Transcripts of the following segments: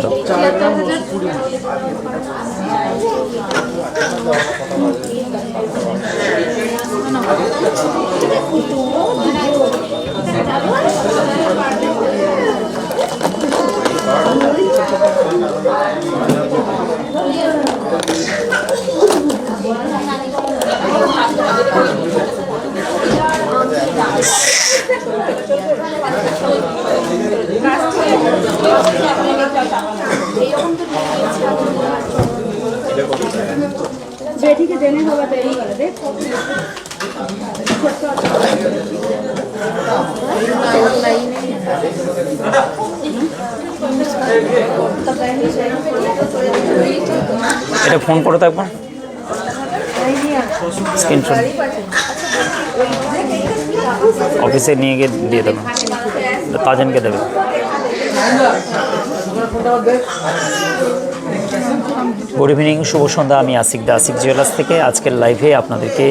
কেটো। बेटी के देने होगा तेरी वाला देख এটা ফোন করো তো একবার, স্ক্রিনশট অফিসে নিয়ে গিয়ে দিয়ে দেবে, তাজনকে দেবে। গুড ইভিনিং, শুভ সন্ধ্যা। আমি আসিক দা, আসিক জুয়েলার্স থেকে আজকের লাইভে আপনাদেরকে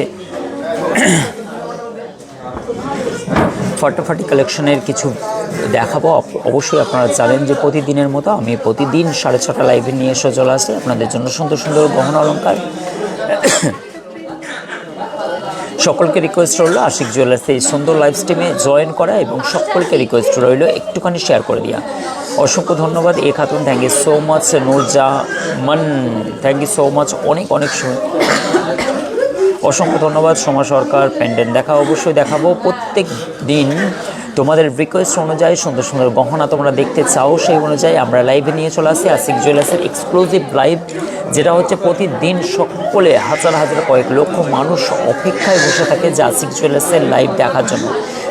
ফাটাফাটি কালেকশনের কিছু দেখাবো। অবশ্যই আপনারা জানেন যে প্রতিদিনের মতো আমি প্রতিদিন 6:30 লাইভে নিয়ে এসে চলে আসি আপনাদের জন্য সুন্দর সুন্দর গহনা অলংকার। সকলকে রিকোয়েস্ট রইল আশিক জুয়েলার্সে এই সুন্দর লাইভ স্ট্রিমে জয়েন করা এবং সকলকে রিকোয়েস্ট রইল একটুখানি শেয়ার করে দেওয়া। অসংখ্য ধন্যবাদ A Khatun, thank you so much. Nurjaman, thank you so much, অনেক অনেক অসংখ্য ধন্যবাদ। সোমা সরকার, পেন্ডেন্ট দেখা অবশ্যই দেখাবো প্রত্যেক দিন। তোমাদের রিকোয়েস্ট অনুযায়ী সুন্দর সুন্দর গহনা তোমরা দেখতে চাও, সেই অনুযায়ী আমরা লাইভে নিয়ে চলে আসি আশিক জুয়েলার্সের এক্সক্লুসিভ লাইভ, যেটা হচ্ছে প্রতিদিন সকলে হাজার হাজার কয়েক লক্ষ মানুষ অপেক্ষায় বসে থাকে যে আশিক জুয়েলার্সের লাইভ দেখার জন্য।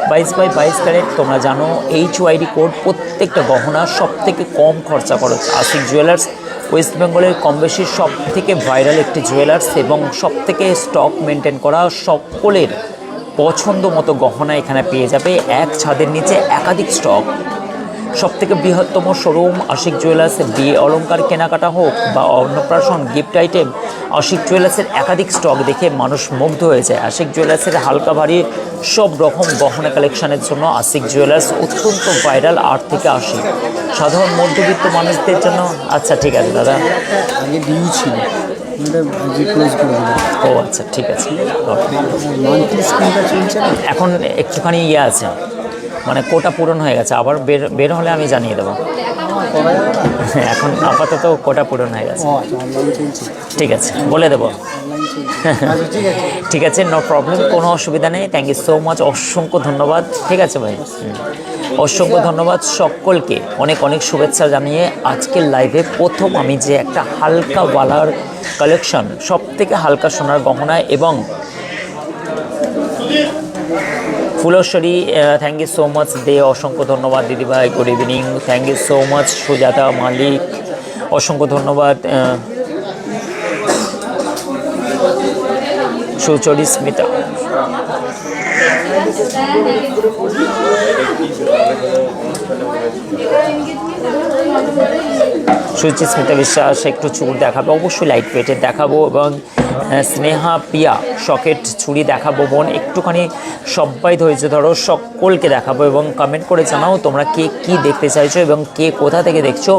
22/22 ক্যারেট, তোমরা জানো HYD কোড, প্রত্যেকটা গহনা সব থেকে কম খরচা খরচ। আশিক জুয়েলার্স ওয়েস্ট বেঙ্গলের কম বেশি সব থেকে ভাইরাল একটি জুয়েলার্স এবং সব থেকে স্টক মেনটেন করা, সকলের পছন্দ মতো গহনা এখানে পেয়ে যাবে এক ছাদের নিচে একাধিক স্টক। সবথেকে বৃহত্তম শোরুম আশিক জুয়েলার্স। বিয়ে অলংকার কেনাকাটা হোক বা অন্নপ্রাশন গিফট আইটেম, আশিক জুয়েলার্সের একাধিক স্টক দেখে মানুষ মুগ্ধ হয়ে যায়। আশিক জুয়েলার্সের হালকা ভারী সব রকম গহনা কালেকশনের জন্য আশিক জুয়েলার্স অত্যন্ত ভাইরাল। 8 থেকে 80 সাধারণ মধ্যবিত্ত মানুষদের জন্য। আচ্ছা ঠিক আছে দাদা, আগে ডিউ ছিল, ও আচ্ছা ঠিক আছে। চলছে না এখন একটুখানি ইয়ে আছে, মানে কোটা পূরণ হয়ে গেছে, আবার বের হলে আমি জানিয়ে দেবো। এখন আপাতত কোটা পূরণ হয়ে গেছে। ঠিক আছে, বলে দেবো। ঠিক আছে, নো প্রবলেম, কোনো অসুবিধা নেই। থ্যাংক ইউ সো মাচ, অসংখ্য ধন্যবাদ। ঠিক আছে ভাই, অসংখ্য ধন্যবাদ সকলকে, অনেক অনেক শুভেচ্ছা জানিয়ে আজকের লাইভে প্রথম আমি যে একটা হালকা ওয়ালার কালেকশন, সব থেকে হালকা সোনার গহনা এবং Phuleswari, thank you so much দে, অসংখ্য ধন্যবাদ দিদিভাই। Good evening, thank you so much. Sujata Malik, অসংখ্য ধন্যবাদ। সুচরি স্মিতা, সুচিস্মিতা বিশ্বাস একটু চুড় দেখাবো, অবশ্যই লাইট ওয়েটের দেখাবো এবং স্নেহা পিয়া সকেট চুড়ি দেখাবো বোন, একটুখানি সবাই ধৈর্য ধরো, সকলকে দেখাবো এবং কমেন্ট করে জানাও তোমরা কে কী দেখতে চাইছো এবং কে কোথা থেকে দেখছো।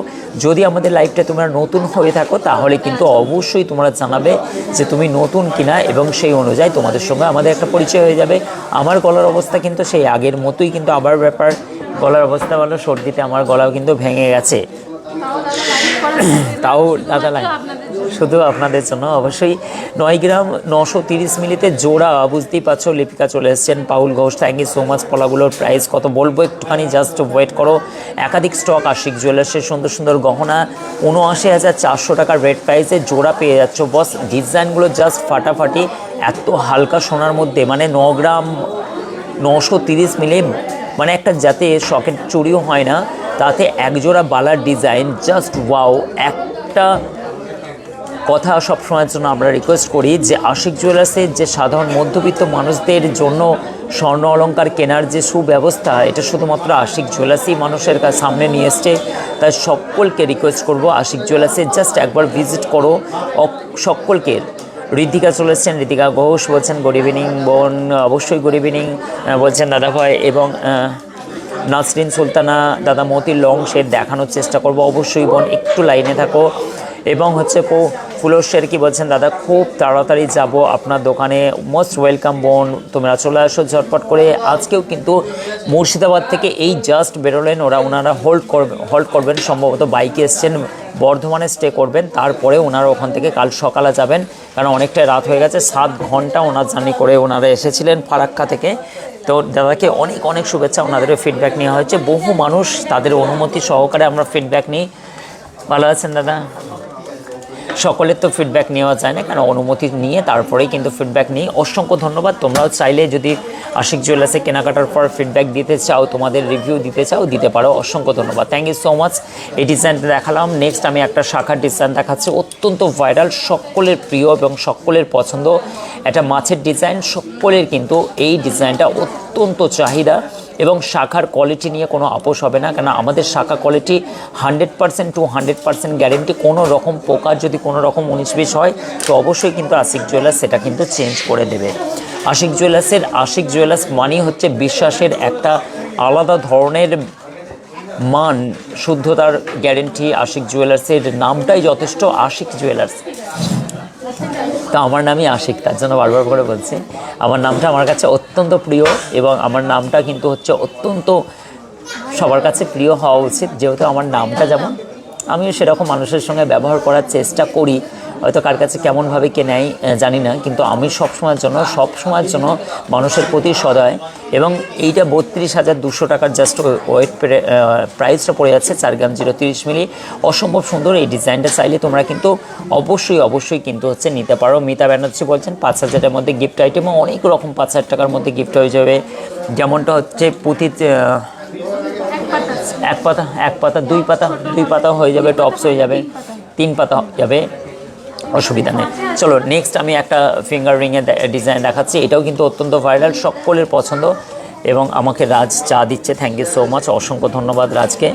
যদি আমাদের লাইভটা তোমরা নতুন হয়ে থাকো তাহলে কিন্তু অবশ্যই তোমরা জানাবে যে তুমি নতুন কিনা এবং সেই অনুযায়ী তোমাদের সঙ্গে আমাদের একটা পরিচয় হয়ে যাবে। আমার গলার অবস্থা কিন্তু সেই আগের মতোই, কিন্তু আবার ব্যাপার গলার অবস্থা ভালো, সর্দিতে আমার গলাও কিন্তু ভেঙে গেছে, তাও দাদা লাইন শুধু আপনাদের জন্য। অবশ্যই 9 গ্রাম 930 মিলিতে জোড়া, বুঝতেই পারছো। লিপিকা চলে এসছেন, Paul Ghosh, thank you so much. পলাগুলোর প্রাইস কত বলবো একটুখানি, জাস্ট ওয়েট করো। একাধিক স্টক আশিক জুয়েলার্সের সুন্দর সুন্দর গহনা 79,400 টাকার রেড প্রাইসে জোড়া পেয়ে যাচ্ছ বস। ডিজাইনগুলো জাস্ট ফাটাফাটি, এত হালকা সোনার মধ্যে, মানে 9 গ্রাম 930 মিলি, মানে একটা যাতে শকের চুরিও হয় না, তাতে একজোড়া বালার ডিজাইন, জাস্ট ওয়াও। একটা কথা সবসময়ের জন্য আমরা রিকোয়েস্ট করি যে আশিক জুয়েলার্সের যে সাধারণ মধ্যবিত্ত মানুষদের জন্য স্বর্ণ অলংকার কেনার যে সুব্যবস্থা, এটা শুধুমাত্র আশিক জুয়েলার্সই মানুষের সামনে নিয়ে এসছে। তাই সকলকে রিকোয়েস্ট করব আশিক জুয়েলার্সে জাস্ট একবার ভিজিট করো। সকলকে ঋতিকা চলে এসছেন, ঋতিকা ঘোষ বলছেন গুড ইভিনিং বোন, অবশ্যই গুড ইভিনিং বলছেন দাদাভাই। এবং নাসরিন সুলতানা দাদা মতির লং শেড দেখানোর চেষ্টা করব। অবশ্যই বোন একটু লাইনে থাকো। এবং হচ্ছে ফুলশের কি বলছেন দাদা, খুব তাড়াতাড়ি যাব আপনার দোকানে, মোস্ট ওয়েলকাম বোন, তোমরা চলে আসো ঝটপট করে। আজকেও কিন্তু মুর্শিদাবাদ থেকে এই জাস্ট বেরোলেন ওনারা হোল্ড করবেন, সম্ভবত বাইকে এসছেন, বর্ধমানে স্টে করবেন, তারপরে ওনারা ওখান থেকে কাল সকালে যাবেন, কারণ অনেকটাই রাত হয়ে গেছে। 7 ঘন্টা ওনার জার্নি করে ওনারা এসেছিলেন ফারাক্কা থেকে। তো দাদাকে অনেক অনেক শুভেচ্ছা, ওনাদেরও ফিডব্যাক নেওয়া হয়েছে, বহু মানুষ তাদের অনুমতি সহকারে আমরা ফিডব্যাক নিই। ভালো আছেন দাদা? সকলের তো ফিডব্যাক নেওয়া যায় না, কারণ অনুমতি নিয়ে তারপরেই কিন্তু ফিডব্যাক নিই। অসংখ্য ধন্যবাদ। তোমরাও চাইলে যদি আশিক জুয়েলার্সে কেনাকাটার পর ফিডব্যাক দিতে চাও, তোমাদের রিভিউ দিতে চাও, দিতে পারো। অসংখ্য ধন্যবাদ, থ্যাংক ইউ সো মাচ। এই ডিজাইনটা দেখালাম। নেক্সট আমি একটা শাখার ডিজাইন দেখাচ্ছি, অত্যন্ত ভাইরাল, সকলের প্রিয় এবং সকলের পছন্দ, একটা মাছের ডিজাইন। সকলের কিন্তু এই ডিজাইনটা অত্যন্ত চাহিদা, এবং শাখার কোয়ালিটি নিয়ে কোনো আপোষ হবে না, কেন আমাদের শাখা কোয়ালিটি 100% টু 100% গ্যারেন্টি। কোনো রকম পোকার যদি কোনো রকম 19-20 হয় তো অবশ্যই কিন্তু আশিক জুয়েলার্স সেটা কিন্তু চেঞ্জ করে দেবে। আশিক জুয়েলার্স মানেই হচ্ছে বিশ্বাসের একটা আলাদা ধরনের মান, শুদ্ধতার গ্যারেন্টি। আশিক জুয়েলার্সের নামটাই যথেষ্ট, আশিক জুয়েলার্স। তো আমার নামই আশিক, তার জন্য বারবার করে বলছি, আমার নামটা আমার কাছে অত্যন্ত প্রিয়, এবং আমার নামটা কিন্তু হচ্ছে অত্যন্ত সবার কাছে প্রিয় হওয়া উচিত। যেহেতু আমার নামটা যেমন, আমিও সেরকম মানুষের সঙ্গে ব্যবহার করার চেষ্টা করি। হয়তো কার কাছে কেমনভাবে কে নেয় জানি না, কিন্তু আমি সবসময়ের জন্য মানুষের প্রতি সদয়। এবং এইটা 32,200 টাকার জাস্ট ওয়েট প্রাইসটা পড়ে যাচ্ছে, 4 গ্রাম 030 মিলি। অসম্ভব সুন্দর এই ডিজাইনটা, চাইলে তোমরা কিন্তু অবশ্যই কিন্তু হচ্ছে নিতে পারো। মিতা ব্যানার্জি বলছেন 5,000-এর মধ্যে গিফট আইটেম, অনেক রকম 5,000 টাকার মধ্যে গিফট হয়ে যাবে। যেমনটা হচ্ছে পুঁথি এক পাতা 2 পাতা হয়ে যাবে, টপস হয়ে যাবে, 3 পাতা হয়ে যাবে, অসুবিধা নেই। চলো নেক্সট আমি একটা ফিঙ্গার রিংয়ের ডিজাইন দেখাচ্ছি, এটাও কিন্তু অত্যন্ত ভাইরাল, সকলের পছন্দ। এবং আমাকে রাজ চা দিচ্ছে, থ্যাংক ইউ সো মাচ, অসংখ্য ধন্যবাদ রাজকে।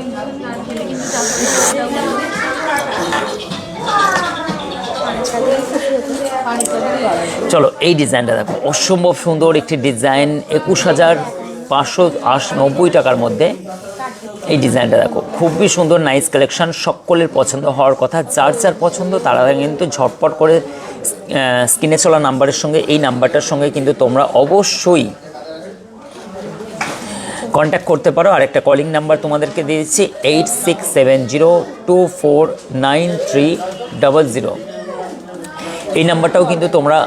চলো এই ডিজাইনটা দেখো, অসম্ভব সুন্দর একটি ডিজাইন, 21,590 টাকার মধ্যে এই ডিজাইনটা দেখো, খুবই সুন্দর, নাইস কালেকশন, সকলের পছন্দ হওয়ার কথা। যার পছন্দ তারা কিন্তু ঝটপট করে স্ক্রিনে চলা নাম্বারের সঙ্গে, এই নাম্বারটার সঙ্গে কিন্তু তোমরা অবশ্যই কন্ট্যাক্ট করতে পারো। আর একটা কলিং নাম্বার তোমাদেরকে দিয়ে দিচ্ছি, 8670249300। এই নাম্বারটাও কিন্তু তোমরা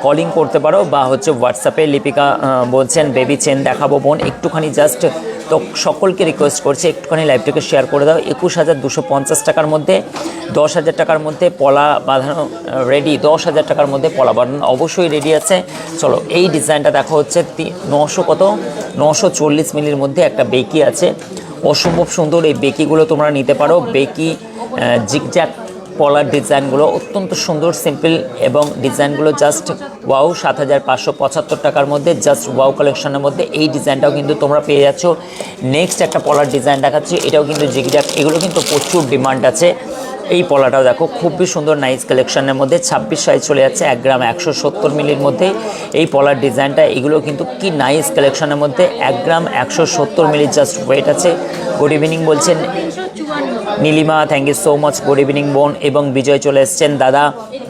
কলিং করতে পারো, বা হচ্ছে হোয়াটসঅ্যাপে। লিপিকা বলছেন বেবি চেন দেখাবো বোন, একটুখানি জাস্ট, তো সকলকে রিকোয়েস্ট করছি একটুখানি লাইভটাকে শেয়ার করে দাও। 21,250 টাকার মধ্যে, 10,000 টাকার মধ্যে পলা বাঁধানো রেডি, 10,000 টাকার মধ্যে পলা বাঁধানো অবশ্যই রেডি আছে। চলো এই ডিজাইনটা দেখো, হচ্ছে 940 মিলির মধ্যে একটা বেকি আছে, অসম্ভব সুন্দর। এই বেকিগুলো তোমরা নিতে পারো, বেকি জিগজ্যাগ পলার ডিজাইনগুলো অত্যন্ত সুন্দর, সিম্পল, এবং ডিজাইনগুলো জাস্ট ওয়াও। 7,575 টাকার মধ্যে জাস্ট ওয়াও কালেকশনের মধ্যে এই ডিজাইনটাও কিন্তু তোমরা পেয়ে যাচ্ছ। নেক্সট একটা পলার ডিজাইন দেখাচ্ছি, এটাও কিন্তু জিগজ্যাগ, এগুলো কিন্তু প্রচুর ডিমান্ড আছে। এই পলাটাও দেখো, খুবই সুন্দর, নাইস কালেকশনের মধ্যে, 26 সাইজ চলে যাচ্ছে, 1 গ্রাম 170 মিলির মধ্যে এই পলার ডিজাইনটা। এগুলো কিন্তু কি নাইস কালেকশনের মধ্যে, 1 গ্রাম 170 মিলি জাস্ট ওয়েট আছে। গুড ইভিনিং বলছেন Nilima, thank you so much, good evening বোন। এবং বিজয় চলে এসছেন, দাদা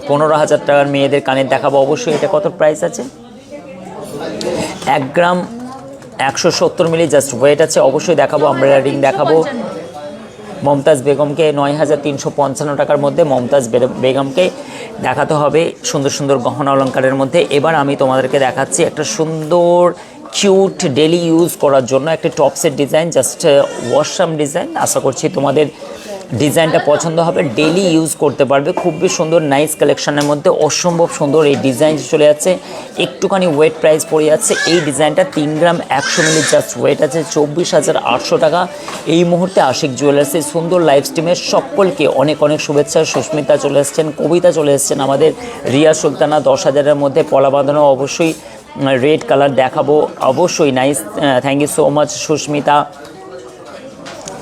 15,000 টাকার মেয়েদের কানের দেখাবো, অবশ্যই। এটা কত প্রাইস আছে? 1 গ্রাম 170 মিলি জাস্ট ওয়েট আছে, অবশ্যই দেখাবো। আমব্রেলা রিং দেখাবো মমতাজ বেগমকে, 9,355 টাকার মধ্যে মমতাজ বেগমকে দেখাতে হবে, সুন্দর সুন্দর গহনা অলঙ্কারের মধ্যে। এবার আমি তোমাদেরকে দেখাচ্ছি একটা সুন্দর কিউট ডেলি ইউজ করার জন্য একটা টপসের ডিজাইন, জাস্ট ওয়াশাম ডিজাইন। আশা করছি তোমাদের ডিজাইনটা পছন্দ হবে, ডেলি ইউজ করতে পারবে, খুবই সুন্দর, নাইস কালেকশনের মধ্যে, অসম্ভব সুন্দর এই ডিজাইন চলে যাচ্ছে। একটুখানি ওয়েট প্রাইস পড়ে যাচ্ছে এই ডিজাইনটা, 3 গ্রাম 100 মিলি জাস্ট ওয়েট আছে, 24,800 টাকা। এই মুহূর্তে আশিক জুয়েলার্সের সুন্দর লাইভ স্ট্রিমের সকলকে অনেক অনেক শুভেচ্ছা। সুস্মিতা চলে এসছেন, কবিতা চলে এসছেন, আমাদের রিয়া সুলতানা 10,000-এর মধ্যে পলা বাঁধানো, অবশ্যই রেড কালার দেখাবো, অবশ্যই nice, thank you so much Susmita,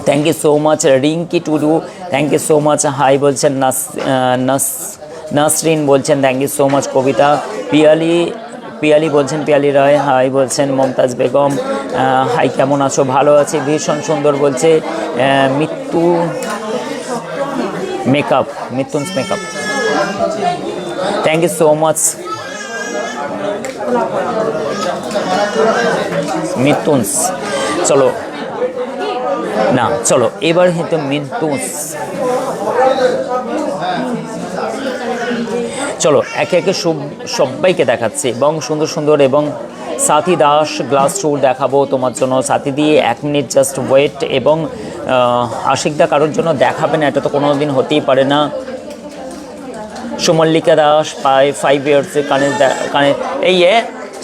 thank you so much Rinki Tudu, thank you so much, hi বলছেন নাসরিন বলছেন, thank you so much Kabita, Piyali Piyali বলছেন, পিয়ালি রায় হাই বলছেন, মমতাজ বেগম হাই কেমন আছো? ভালো আছি, ভীষণ সুন্দর বলছে মৃত্যু মেকআপ, মিথুনস makeup, thank you so much মিথুনস। চলো না, চলো এবার কিন্তু মিথুনস, চলো একে একে সবাইকে দেখাচ্ছি এবং সুন্দর সুন্দর। এবং সাথী দাস গ্লাস ট্যুর দেখাবো তোমার জন্য। সাথী দিয়ে 1 মিনিট জাস্ট ওয়েট। এবং আশিকদা কারোর জন্য দেখাবে না, এটা তো কোনো দিন হতেই পারে না। সুমল্লিকা দাস 5 ইয়ার্সে কানের এই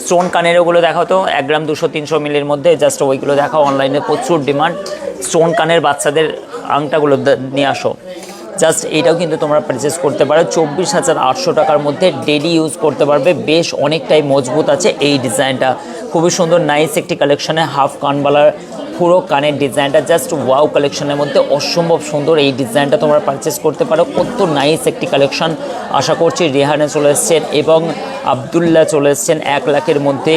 স্টোন কানের ওগুলো দেখাও তো, 1 গ্রাম 200-300 মিলির মধ্যে, জাস্ট ওইগুলো দেখাও। অনলাইনে প্রচুর ডিমান্ড, স্টোন কানের বাচ্চাদের আংটাগুলো নিয়ে আসো। জাস্ট এইটাও কিন্তু তোমরা পারচেস করতে পারো 24,800 টাকার মধ্যে, ডেলি ইউজ করতে পারবে, বেশ অনেকটাই মজবুত আছে। এই ডিজাইনটা খুবই সুন্দর, নাইস একটি কালেকশানে, হাফ কানবালার পুরো কানের ডিজাইনটা জাস্ট ওয়াও কালেকশনের মধ্যে অসম্ভব সুন্দর। এই ডিজাইনটা তোমরা পারচেস করতে পারো, কত নাইস একটি কালেকশন। আশা করছি রেহানে চলে এসছেন এবং আবদুল্লাহ চলে এসছেন 1 লাখের মধ্যে।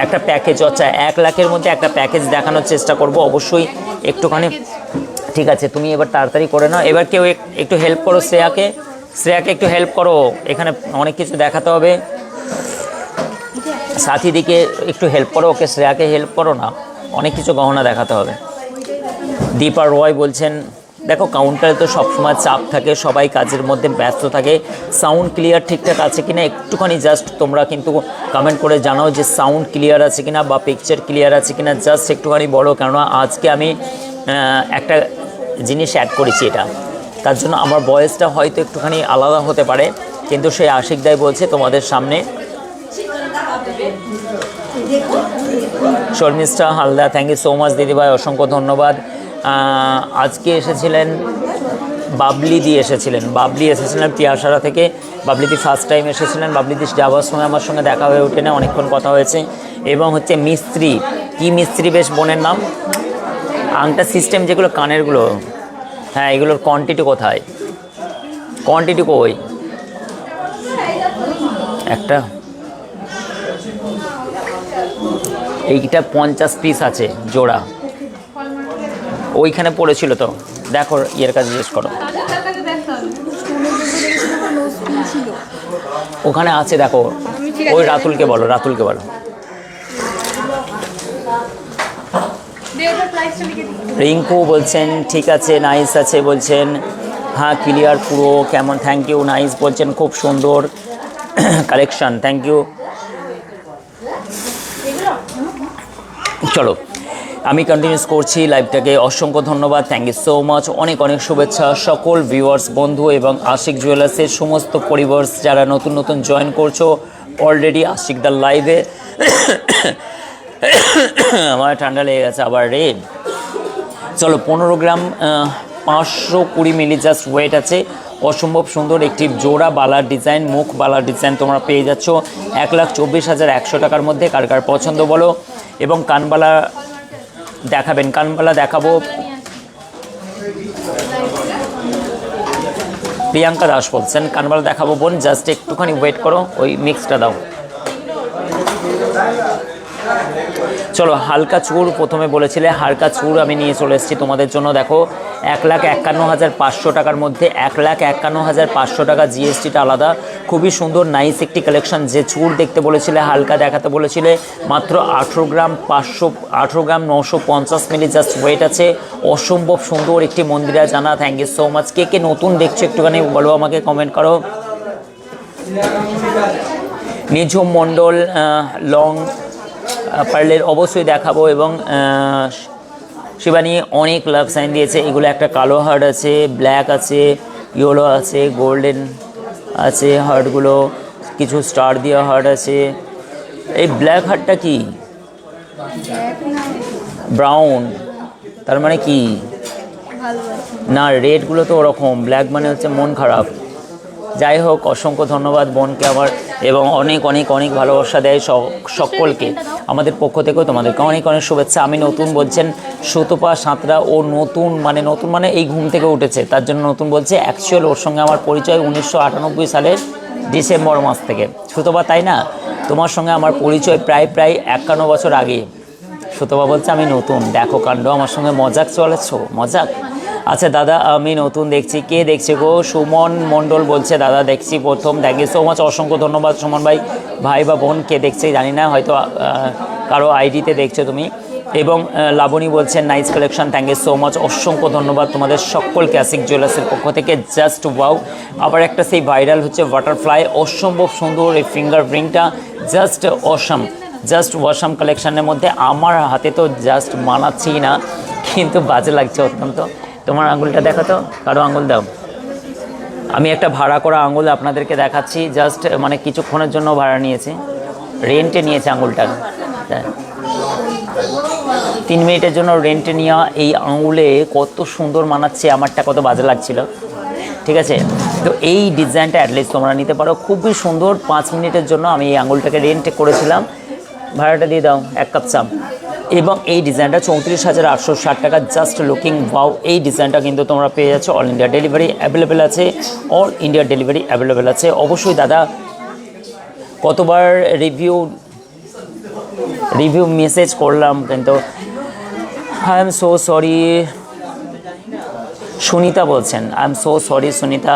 একটা প্যাকেজ, আচ্ছা 1 লাখের মধ্যে একটা প্যাকেজ দেখানোর চেষ্টা করব অবশ্যই একটুখানি। ঠিক আছে, তুমি এবার তাড়াতাড়ি করে নাও। এবার কেউ একটু হেল্প করো শ্রেয়াকে, একটু হেল্প করো, এখানে অনেক কিছু দেখাতে হবে। সাথী দিকে একটু হেল্প করো, ওকে শ্রেয়াকে হেল্প করো না, অনেক কিছু গহনা দেখাতে হবে। দীপা রয় বলছেন, দেখো কাউন্টারে তো সবসময় চাপ থাকে, সবাই কাজের মধ্যে ব্যস্ত থাকে, সাউন্ড ক্লিয়ার ঠিকঠাক আছে কিনা একটুখানি জাস্ট তোমরা কিন্তু কমেন্ট করে জানাও যে সাউন্ড ক্লিয়ার আছে কিনা বা পিকচার ক্লিয়ার আছে কিনা, জাস্ট একটুখানি বলো। কেননা আজকে আমি একটা জিনিস অ্যাড করেছি, এটা তার জন্য আমার ভয়েসটা হয়তো একটুখানি আলাদা হতে পারে, কিন্তু সেই আশিকদাই বলছে তোমাদের সামনে। Sharmistha Halda, thank you so much দিদিভাই, অসংখ্য ধন্যবাদ। আজকে এসেছিলেন বাবলি দিয়ে এসেছিলেন, পিয়াসারা থেকে। বাবলিদি ফার্স্ট টাইম এসেছিলেন, বাবলিদি যাওয়ার সময় আমার সঙ্গে দেখা হয়ে ওঠে না, অনেকক্ষণ কথা হয়েছে। এবং হচ্ছে মিস্ত্রি, কি মিস্ত্রি বেশ বোনের নাম, আংটা সিস্টেম যেগুলো কানেরগুলো, হ্যাঁ এগুলোর কোয়ান্টিটি কোথায়, কোয়ান্টিটি কই? একটা এইটা 50 পিস আছে জোড়া, ওইখানে পড়েছিল তো, দেখো ইয়ের কাছে জিজ্ঞেস করো, ওখানে আছে দেখো, ওই রাতুলকে বলো, রিঙ্কু বলছেন ঠিক আছে, নাইস আছে বলছেন, হ্যাঁ ক্লিয়ার পুরো, কেমন, থ্যাংক ইউ, নাইস বলছেন, খুব সুন্দর কালেকশন, থ্যাংক ইউ। চলো আমি কন্টিনিউস করছি লাইভটাকে, অসংখ্য ধন্যবাদ, থ্যাংক ইউ সো মাচ, অনেক অনেক শুভেচ্ছা সকল ভিউয়ার্স বন্ধু এবং আশিক জুয়েলার্সের সমস্ত পরিবার যারা নতুন নতুন জয়েন করছো অলরেডি আশিকদার লাইভে। আমার ঠান্ডা লেগে গেছে আবার রে। চলো 15 গ্রাম 520 মিলি জাস্ট ওয়েট আছে, অসম্ভব সুন্দর একটি জোড়া বালার ডিজাইন, মুখ বালার ডিজাইন তোমরা পেয়ে যাচ্ছ 1,24,100 টাকার মধ্যে। কার কার পছন্দ বলো। এবং কানবালা দেখাবেন, কানবালা দেখাবো, প্রিয়াঙ্কা দাস বলছেন কানবালা দেখাবো বোন, জাস্ট একটুখানি ওয়েট করো, ওই মিক্সটা দাও। চলো হালকা চুর প্রথমে বলেছিলে, হালকা চুর আমি নিয়ে চলে এসেছি তোমাদের জন্য। দেখো 1,51,500 টাকার মধ্যে, 1,51,500 টাকা, জিএসটিটা আলাদা, খুবই সুন্দর নাইস একটি কালেকশন। যে চুর দেখতে বলেছিলে, হালকা দেখাতে বলেছিলে, মাত্র 18 গ্রাম 950 মিলি জাস্ট ওয়েট আছে, অসম্ভব সুন্দর একটি মন্দিরা জানা, থ্যাংক ইউ সো মাচ। কে কে নতুন দেখছো একটুখানি বলো, আমাকে কমেন্ট করো। নিঝুম মণ্ডল লং পার্লের অবশ্যই দেখাবো। এবং শিবানী অনেক লাভ সাইন দিয়েছে, এগুলো একটা কালো হার্ট আছে, ব্ল্যাক আছে, ইয়েলো আছে, গোল্ডেন আছে, হার্টগুলো কিছু স্টার দেওয়া হার্ট আছে। এই ব্ল্যাক হার্টটা কি? ব্রাউন, তার মানে কি না, রেডগুলো তো ওরকম, ব্ল্যাক মানে হচ্ছে মন খারাপ। যাই হোক, অসংখ্য ধন্যবাদ বোনকে আমার, এবং অনেক অনেক অনেক ভালোবাসা দেয় সকলকে আমাদের পক্ষ থেকেও, তোমাদেরকে অনেক অনেক শুভেচ্ছা। আমি নতুন বলছেন সুতপা সাঁতরা ও নতুন মানে এই ঘুম থেকে উঠেছে, তার জন্য নতুন বলছে। অ্যাকচুয়াল ওর সঙ্গে আমার পরিচয় 1998 সালের ডিসেম্বর মাস থেকে। সুতপা তাই না, তোমার সঙ্গে আমার পরিচয় প্রায় 51 বছর আগে। সুতপা বলছে আমি নতুন, দেখো কাণ্ড, আমার সঙ্গে মজাক চলেছো, মজাক। আচ্ছা দাদা আমি নতুন দেখছি, কে দেখছে গো? সুমন মণ্ডল বলছে দাদা দেখছি প্রথম। থ্যাংক ইউ সো মাচ, অসংখ্য ধন্যবাদ সুমন ভাই। ভাই বা বোন কে দেখছে জানি না, হয়তো কারো আইডিতে দেখছো তুমি। এবং লাবণী বলছেন nice collection, thank you so much, অসংখ্য ধন্যবাদ তোমাদের সকলকে আশিক জুয়েলার্সের পক্ষ থেকে। জাস্ট ওয়াও, আবার একটা সেই ভাইরাল হচ্ছে বাটারফ্লাই, অসম্ভব সুন্দর এই ফিঙ্গার রিংটা, জাস্ট অসাম, জাস্ট ওয়াসাম কালেকশানের মধ্যে। আমার হাতে তো জাস্ট মানাচ্ছেই না, কিন্তু বাজে লাগছে অত্যন্ত। তোমার আঙুলটা দেখো তো, কারো আঙুল দাও। আমি একটা ভাড়া করা আঙুল আপনাদেরকে দেখাচ্ছি, জাস্ট মানে কিছুক্ষণের জন্য ভাড়া নিয়েছি, রেন্টে নিয়েছে আঙুলটা। 3 মিনিটের জন্য রেন্টে নেওয়া এই আঙুলে কত সুন্দর মানাচ্ছে, আমারটা কত বাজে লাগছিল। ঠিক আছে, তো এই ডিজাইনটা অ্যাটলিস্ট তোমরা নিতে পারো, খুবই সুন্দর। 5 মিনিটের জন্য আমি এই আঙুলটাকে রেন্টে করেছিলাম, ভাড়াটা দিয়ে দাও 1 কাপ চা। এবং এই ডিজাইনটা 34,860 টাকা, জাস্ট লুকিং ওয়াও। এই ডিজাইনটা কিন্তু তোমরা পেয়ে যাচ্ছ, অল ইন্ডিয়া ডেলিভারি অ্যাভেলেবেল আছে, অল ইন্ডিয়া ডেলিভারি অ্যাভেলেবেল আছে। অবশ্যই দাদা কতবার রিভিউ মেসেজ করলাম, কিন্তু I am so sorry. Sunita বলছেন I am so sorry Sunita,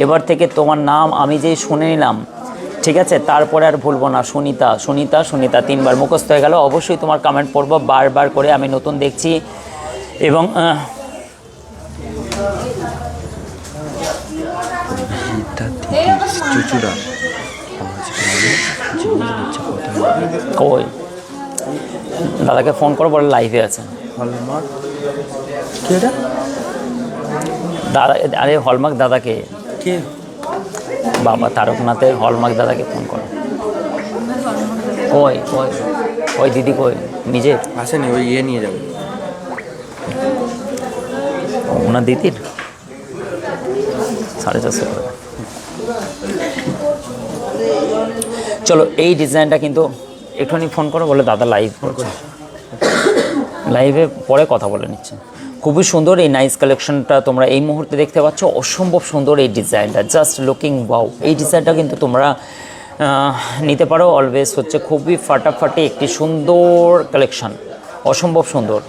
এবার থেকে তোমার নাম আমি যেই শুনে নিলাম, ঠিক আছে, তারপরে আর ভুলবো না। সুনিতা সুনিতা সুনিতা 3 বার মুখস্থ হয়ে গেল। অবশ্যই তোমার কমেন্ট পড়বো বারবার করে, আমি নতুন দেখছি। এবং কই দাদাকে ফোন করো, বলে লাইভে আছে। দাদা, আরে হলমার্ক দাদাকে, বাবা তারকনাথের হলমার্ক দাদাকে ফোন করো। কই কই ওই দিদি কই? নিজে আসেনি, ওই নিয়ে যাবে ওনার দিদির 450 করে। চলো এই ডিজাইনটা কিন্তু একটুখানি ফোন করো, বলে দাদা লাইভ করছে, লাইভে পরে কথা বলে নিচ্ছে। খুবই সুন্দর এই নাইস কালেকশনটা তোমরা এই মুহূর্তে দেখতে পাচ্ছ, অসম্ভব সুন্দর এই ডিজাইনটা, জাস্ট লুকিং ওয়াও। এই ডিজাইনটা কিন্তু তোমরা নিতে পারো, অলওয়েজ হচ্ছে খুবই ফাটাফাটি একটি সুন্দর কালেকশন, অসম্ভব সুন্দর।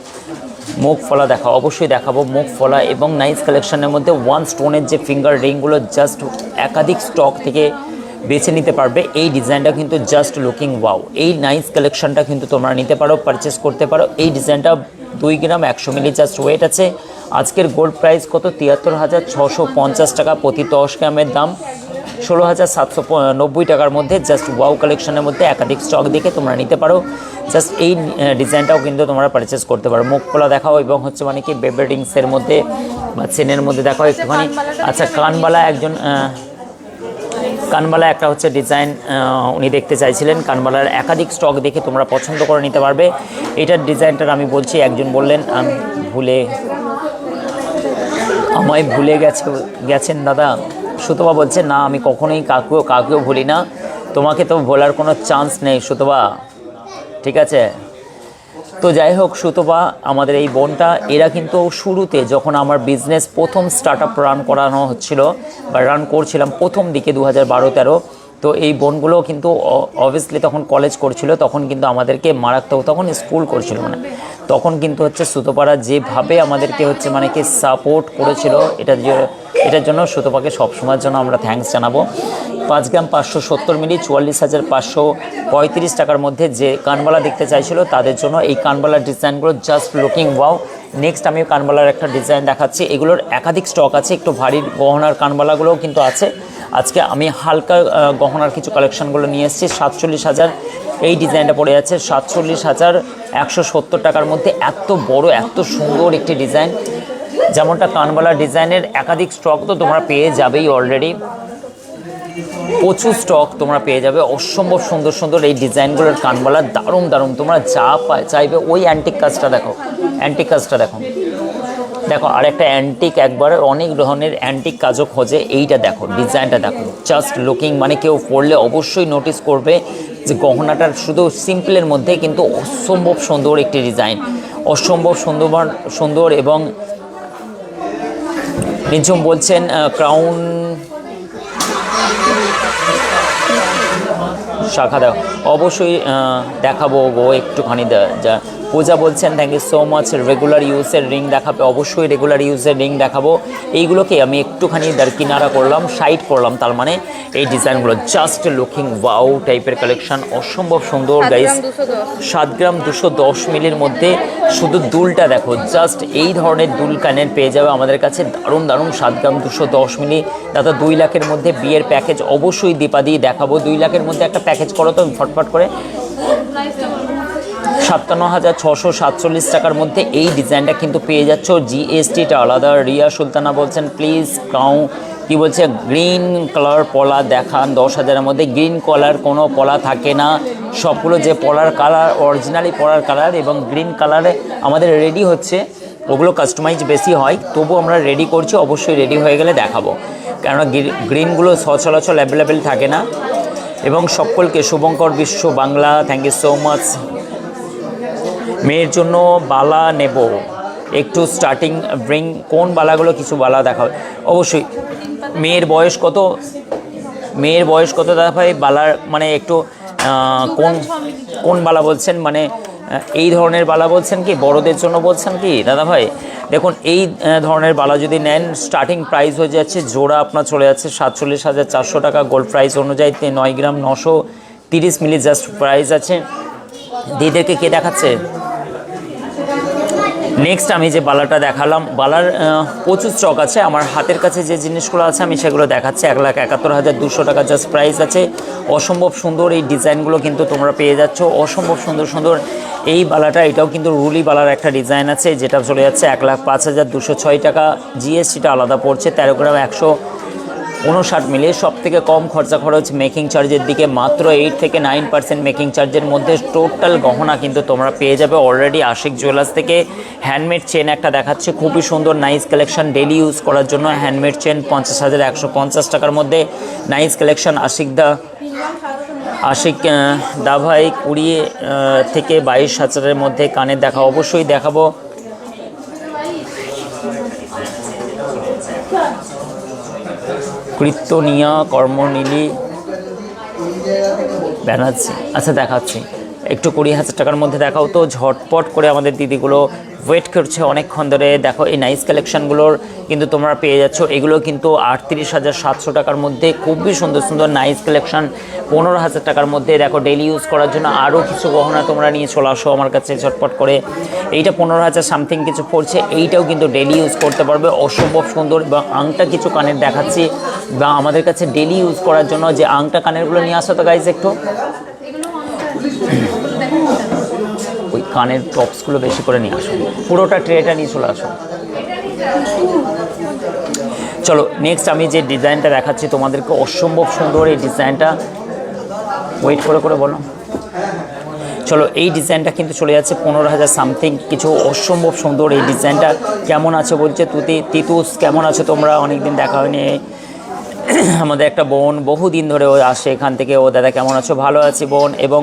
মুখ ফলা দেখা অবশ্যই দেখাবো, মুখ ফলা এবং নাইস কালেকশনের মধ্যে 1 স্টোনের যে ফিঙ্গার রিংগুলো জাস্ট একাধিক স্টক থেকে বেছে নিতে পারবে। এই ডিজাইনটা কিন্তু জাস্ট লুকিং ওয়াও। এই নাইস কালেকশনটা কিন্তু তোমরা নিতে পারো, পারচেস করতে পারো। এই ডিজাইনটা 2 গ্রাম 100 মিলি জাস্ট ওয়েট আছে। আজকের গোল্ড প্রাইস কত? 73,650 টাকা প্রতি 10 গ্রামের দাম, 16,790 টাকার মধ্যে। জাস্ট ওয়াও কালেকশনের মধ্যে একাধিক স্টক দেখে তোমরা নিতে পারো। জাস্ট এই ডিজাইনটাও কিন্তু তোমরা পারচেস করতে পারো। মুখ খোলা দেখাও এবং হচ্ছে মানে কি বেবি রিংসের মধ্যে বা চেনের মধ্যে দেখাও একটুখানি। আচ্ছা কানবালা একজন কানবালা একটা হচ্ছে ডিজাইন উনি দেখতে চাইছিলেন, কানবালার একাধিক স্টক দেখে তোমরা পছন্দ করে নিতে পারবে। এটার ডিজাইনটার আমি বলছি, একজন বললেন আমায় ভুলে গেছেন দাদা। সুতপা বলছে না আমি কখনোই কাউকেও ভুলি না, তোমাকে তো ভোলার কোনো চান্স নেই সুতপা, ঠিক আছে। তো যাই হোক সুতপা আমাদের এই বোনটা, এরা কিন্তু শুরুতে যখন আমার বিজনেস প্রথম স্টার্ট আপ রান করানো হচ্ছিল বা রান করছিলাম প্রথম দিকে 2012-13, তো এই বোনগুলো কিন্তু অবভিয়াসলি তখন কলেজ করছিল, তখন কিন্তু আমাদেরকে মারাত্মক, তখন স্কুল করছিল মানে, তখন কিন্তু হচ্ছে সুতপারা যেভাবে আমাদেরকে হচ্ছে মানে কি সাপোর্ট করেছিল, এটার জন্য সুতপাকে সবসময়ের জন্য আমরা থ্যাঙ্কস জানাবো। 5 গ্রাম 570 মিলি 44,535 টাকার মধ্যে যে কানবালা দেখতে চাইছিল তাদের জন্য এই কানবালার ডিজাইনগুলো জাস্ট লুকিং ওয়াও। নেক্সট আমি কানবালার একটা ডিজাইন দেখাচ্ছি, এগুলোর একাধিক স্টক আছে, একটু ভারী গহনার কানবালাগুলোও কিন্তু আছে। আজকে আমি হালকা গহনার কিছু কালেকশনগুলো নিয়ে এসেছি। 47,000 এই ডিজাইনটা পড়ে যাচ্ছে, 47,170 টাকার মধ্যে। এত বড় এত সুন্দর একটি ডিজাইন, যেমনটা কানবালা ডিজাইনের একাধিক স্টক তো তোমরা পেয়ে যাবেই, অলরেডি প্রচুর স্টক তোমরা পেয়ে যাবে। অসম্ভব সুন্দর সুন্দর এই ডিজাইনগুলোর কানবালা, দারুণ দারুণ, তোমরা যা চাইবে। ওই অ্যান্টিক কাজটা দেখো, অ্যান্টিক কাজটা দেখো, দেখো আর একটা অ্যান্টিক, একবার অনেক ধরনের অ্যান্টিক কাজও খোঁজে, এইটা দেখো ডিজাইনটা দেখো, জাস্ট লুকিং মানে কেউ পড়লে অবশ্যই নোটিস করবে যে গহনাটার শুধু সিম্পলের মধ্যে কিন্তু অসম্ভব সুন্দর একটি ডিজাইন, অসম্ভব সুন্দর এবং নিঝুম বলছেন ক্রাউন শাখা দাও, অবশ্যই দেখাবো গো একটুখানি। যা পূজা বলছেন thank you so much, regular ইউজের রিং দেখাবে, অবশ্যই রেগুলার ইউজের রিং দেখাবো। এইগুলোকে আমি একটুখানি কিনারা করলাম, সাইড করলাম, তার মানে এই ডিজাইনগুলো জাস্ট লুকিং ওয়াও টাইপের কালেকশন, অসম্ভব সুন্দর গাইস। 7 গ্রাম 210 মিলির মধ্যে শুধু দুলটা দেখো, জাস্ট এই ধরনের দুল কানের পেয়ে যাবে আমাদের কাছে, দারুণ 7 গ্রাম 210 মিলি। দাদা 2 লাখের মধ্যে বিয়ের প্যাকেজ অবশ্যই দীপাদি দেখাবো। 2 লাখের মধ্যে একটা প্যাকেজ করো তো ফটফট করে। 57,647 টাকার মধ্যে এই ডিজাইনটা কিন্তু পেয়ে যাচ্ছ, জিএসটিটা আলাদা। রিয়া সুলতানা বলছেন প্লিজ কি বলছে, গ্রিন কালার পলা দেখান 10,000-এর মধ্যে। গ্রিন কালার কোনো পলা থাকে না, সবগুলো যে পলার কালার অরিজিনালি পলার কালার এবং গ্রিন কালারে আমাদের রেডি হচ্ছে, ওগুলো কাস্টমাইজ বেশি হয়, তবু আমরা রেডি করছি, অবশ্যই রেডি হয়ে গেলে দেখাবো, কেননা গ্রিনগুলো সচরাচর অ্যাভেলেবেল থাকে না। এবং সকলকে Shubhankar Biswa Bangla thank you so much. মেয়ের জন্য বালা নেব একটু, স্টার্টিং ব্রিং কোন বালাগুলো, কিছু বালা দেখাবে অবশ্যই। মেয়ের বয়স কত দাদা ভাই? বালার মানে একটু কোন বালা বলছেন, মানে এই ধরনের বালা বলছেন কি, বড়দের জন্য বলছেন কি দাদা ভাই? দেখুন এই ধরনের বালা যদি নেন স্টার্টিং প্রাইস হয়ে যাচ্ছে জোড়া আপনার চলে যাচ্ছে 47,400 টাকা। গোল্ড প্রাইস অনুযায়ী 9 গ্রাম 930 মিলি জাস্ট প্রাইস আছে। দিদিদেরকে কে দেখাচ্ছে? নেক্সট আমি যে বালাটা দেখালাম, বালার প্রচুর স্টক আছে আমার হাতের কাছে, যে জিনিসগুলো আছে আমি সেগুলো দেখাচ্ছি। 1,71,200 টাকা জাস্ট প্রাইস আছে। অসম্ভব সুন্দর এই ডিজাইনগুলো কিন্তু তোমরা পেয়ে যাচ্ছ, অসম্ভব সুন্দর এই বালাটা। এটাও কিন্তু রুলি বালার একটা ডিজাইন আছে, যেটা চলে যাচ্ছে 1,05,206 টাকা। জিএসটিটা আলাদা পড়ছে। 13 গ্রাম 159 মিলি। সব থেকে কম খরচ মেকিং চার্জের দিকে, মাত্র 8 থেকে 9% মেকিং চার্জের মধ্যে টোটাল গহনা কিন্তু তোমরা পেয়ে যাবে অলরেডি আশিক জুয়েলার্স থেকে। হ্যান্ডমেড চেন একটা দেখাচ্ছে, খুবই সুন্দর নাইস কালেকশন, ডেলি ইউজ করার জন্য হ্যান্ডমেড চেন 50,150 টাকার মধ্যে নাইস কালেকশন। আশিক দা ভাই 20 থেকে 22,000-এর মধ্যে কানের দেখা, অবশ্যই দেখাবো। কীর্তনিয়া কর্মনীলি ব্যানার্জি, আচ্ছা দেখাচ্ছি একটু 20,000 টাকার মধ্যে দেখাও তো, ঝটপট করে আমাদের দিদিগুলো ওয়েট করছে অনেকক্ষণ ধরে। দেখো এই নাইস কালেকশানগুলোর কিন্তু তোমরা পেয়ে যাচ্ছ, এগুলো কিন্তু 38,700 টাকার মধ্যে খুবই সুন্দর নাইস কালেকশান। 15,000 টাকার মধ্যে দেখো ডেলি ইউজ করার জন্য আরও কিছু গহনা তোমরা নিয়ে চলে আসো আমার কাছে ঝটপট করে। এইটা 15,000 সামথিং কিছু পড়ছে, এইটাও কিন্তু ডেলি ইউজ করতে পারবে, অসম্ভব সুন্দর। এবং আংটা কিছু কানের দেখাচ্ছি, বা আমাদের কাছে ডেলি ইউজ করার জন্য যে আংটা কানেরগুলো নিয়ে আসো তো গাইজ একটু, ওই কানের টপসগুলো বেশি করে নিয়ে আসো, পুরোটা ট্রেটা নিয়ে চলে আসো। চলো নেক্সট আমি যে ডিজাইনটা দেখাচ্ছি তোমাদেরকে, অসম্ভব সুন্দর এই ডিজাইনটা, ওয়েট করে বলো। চলো এই ডিজাইনটা কিন্তু চলে যাচ্ছে 15,000 সামথিং কিছু, অসম্ভব সুন্দর এই ডিজাইনটা। কেমন আছে বলছে তিতুস, কেমন আছো তোমরা? অনেকদিন দেখা হয়নি। আমাদের একটা বোন বহুদিন ধরে ও আসে এখান থেকে, ও দাদা কেমন আছো? ভালো আছি বোন। এবং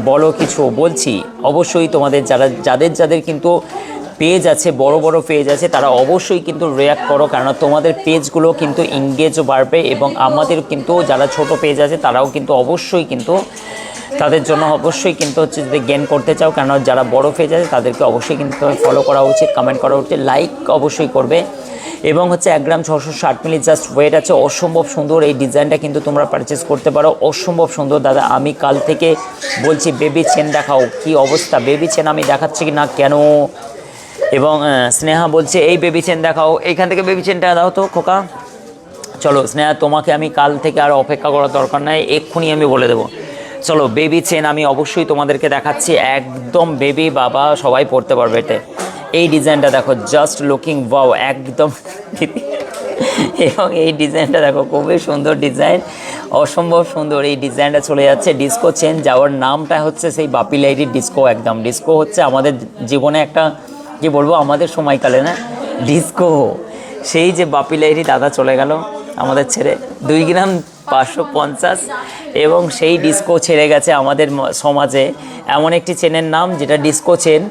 বড় কিছু বলছি, অবশ্যই তোমাদের যাদের কিন্তু পেজ আছে, বড় পেজ আছে, তারা অবশ্যই কিন্তু রিঅ্যাক্ট করো, কারণ তোমাদের পেজগুলো কিন্তু এঙ্গেজও বাড়বে। এবং আমাদের কিন্তু যারা ছোট পেজ আছে তারাও কিন্তু অবশ্যই কিন্তু তাদের জন্য অবশ্যই কিন্তু হচ্ছে যদি গেইন করতে চাও, কেন যারা বড় পেজ আছে তাদেরকে অবশ্যই কিন্তু ফলো করা উচিত, কমেন্ট করা উচিত, লাইক অবশ্যই করবে। এবং হচ্ছে 1 গ্রাম 660 মিলি জাস্ট ওয়েট আছে, অসম্ভব সুন্দর এই ডিজাইনটা কিন্তু তোমরা পারচেস করতে পারো, অসম্ভব সুন্দর। দাদা আমি কাল থেকে বলছি বেবি চেন দেখাও, কি অবস্থা বেবি চেন আমি দেখাচ্ছি কি না কেন? এবং স্নেহা বলছে এই বেবি চেন দেখাও, এইখান থেকে বেবি চেনটা দাও তো খোকা। চলো স্নেহা, তোমাকে আমি কাল থেকে আর অপেক্ষা করার দরকার নাই, এক্ষুনি আমি বলে দেবো। চলো বেবি চেন আমি অবশ্যই তোমাদেরকে দেখাচ্ছি, একদম বেবি বাবা সবাই পড়তে পারবে এটা। এই ডিজাইনটা দেখো, জাস্ট লুকিং ওয়াও একদম। এবং এই ডিজাইনটা দেখো, খুবই সুন্দর ডিজাইন, অসম্ভব সুন্দর এই ডিজাইনটা চলে যাচ্ছে। ডিস্কো চেন যাওয়ার নামটা হচ্ছে সেই বাপি লাইরির ডিস্কো, একদম ডিস্কো হচ্ছে আমাদের জীবনে একটা কি বলবো, আমাদের সময়কালে না ডিস্কো, সেই যে বাপি লাইরি দাদা চলে গেল, আমাদের ছেড়ে 2 গ্রাম 550 এবং সেই ডিস্কো ছেড়ে গেছে আমাদের সমাজে এমন একটি চেনের নাম যেটা ডিস্কো চেন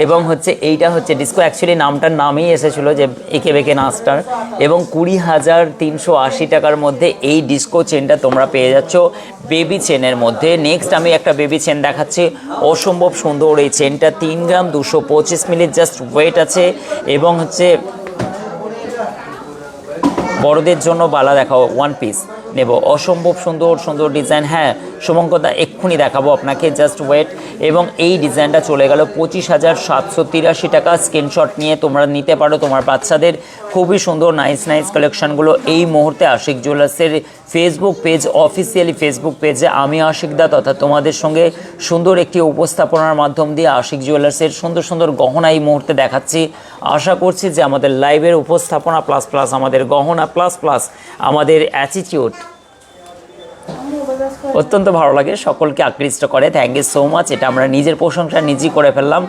এবং হচ্ছে এইটা হচ্ছে ডিস্কো অ্যাকচুয়ালি নামটার নামেই এসেছিলো যে একে বেঁকে নাচটার এবং 20,380 টাকার মধ্যে এই ডিস্কো চেনটা তোমরা পেয়ে যাচ্ছ বেবি চেনের মধ্যে। নেক্সট আমি একটা বেবি চেন দেখাচ্ছি, অসম্ভব সুন্দর এই চেনটা 3 গ্রাম 225 মিলি জাস্ট ওয়েট আছে এবং হচ্ছে বড়দের জন্য বালা দেখাও 1 পিস নেব, অসম্ভব সুন্দর সুন্দর ডিজাইন। হ্যাঁ শুভঙ্করদা এক্ষুনি দেখাবো আপনাকে, জাস্ট ওয়েট। এবং এই ডিজাইনটা চলে গেল 25,783 টাকা। স্ক্রিনশট নিয়ে তোমরা নিতে পারো তোমার বাচ্চাদের। খুবই সুন্দর নাইস নাইস কালেকশানগুলো এই মুহূর্তে আশিক জুয়েলার্সের ফেসবুক পেজ, অফিসিয়ালি ফেসবুক পেজে আমি আশিকদা তথা তোমাদের সঙ্গে সুন্দর একটি উপস্থাপনার মাধ্যম দিয়ে আশিক জুয়েলার্সের সুন্দর সুন্দর গহনা এই মুহূর্তে দেখাচ্ছি। আশা করছি যে আমাদের লাইভের উপস্থাপনা প্লাস প্লাস আমাদের গহনা প্লাস প্লাস আমাদের অ্যাটিটিউড অত্যন্ত ভালো লাগে, সকলকে আকৃষ্ট করে। Thank you so much. এটা আমরা নিজের প্রশংসা নিজেই করে ফেললাম।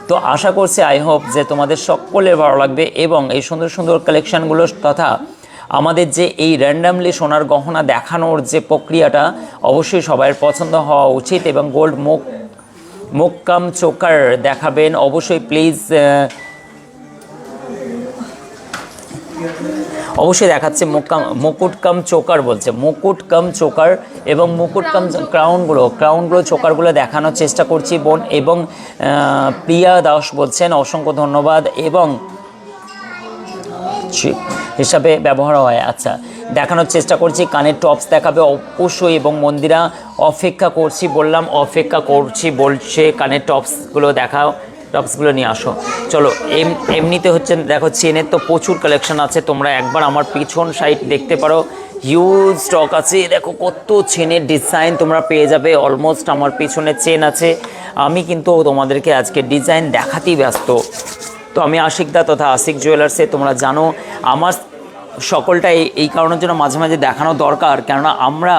তো আশা করছি আই হোপ যে তোমাদের সকলের ভালো লাগবে এবং এই সুন্দর সুন্দর কালেকশানগুলো তথা আমাদের যে এই র্যান্ডামলি সোনার গহনা দেখানোর যে প্রক্রিয়াটা অবশ্যই সবার পছন্দ হওয়া উচিত। এবং গোল্ড মুক্কাম চোকার দেখাবেন অবশ্যই প্লিজ, অবশ্যই দেখাচ্ছে মুকুট কাম চোকার বলছে, মুকুট কাম চোকার এবং মুকুট কাম ক্রাউনগুলো চোকারগুলো দেখানোর চেষ্টা করছি বোন। এবং প্রিয়া দাস বলছেন অসংখ্য ধন্যবাদ এবং হিসাবে ব্যবহার হয়, আচ্ছা দেখানোর চেষ্টা করছি। কানের টপস দেখাবে অবশ্যই এবং মন্দিরা অপেক্ষা করছি বললাম, অপেক্ষা করছি বলছে কানের টপসগুলো দেখাও, টপসগুলো নিয়ে আসো। চলো এমনিতে হচ্ছে দেখো চেনের তো প্রচুর কালেকশন আছে, তোমরা একবার আমার পিছন সাইড দেখতে পারো, হিউজ স্টক আছে। দেখো কত চেনের ডিজাইন তোমরা পেয়ে যাবে। অলমোস্ট আমার পিছনে চেন আছে, আমি কিন্তু তোমাদেরকে আজকে ডিজাইন দেখাতেই ব্যস্ত। তো আমি আশিকদা তথা আশিক জুয়েলার্সে তোমরা জানো আমার সকলটাই এই কারণের জন্য মাঝে মাঝে দেখানো দরকার, কেননা আমরা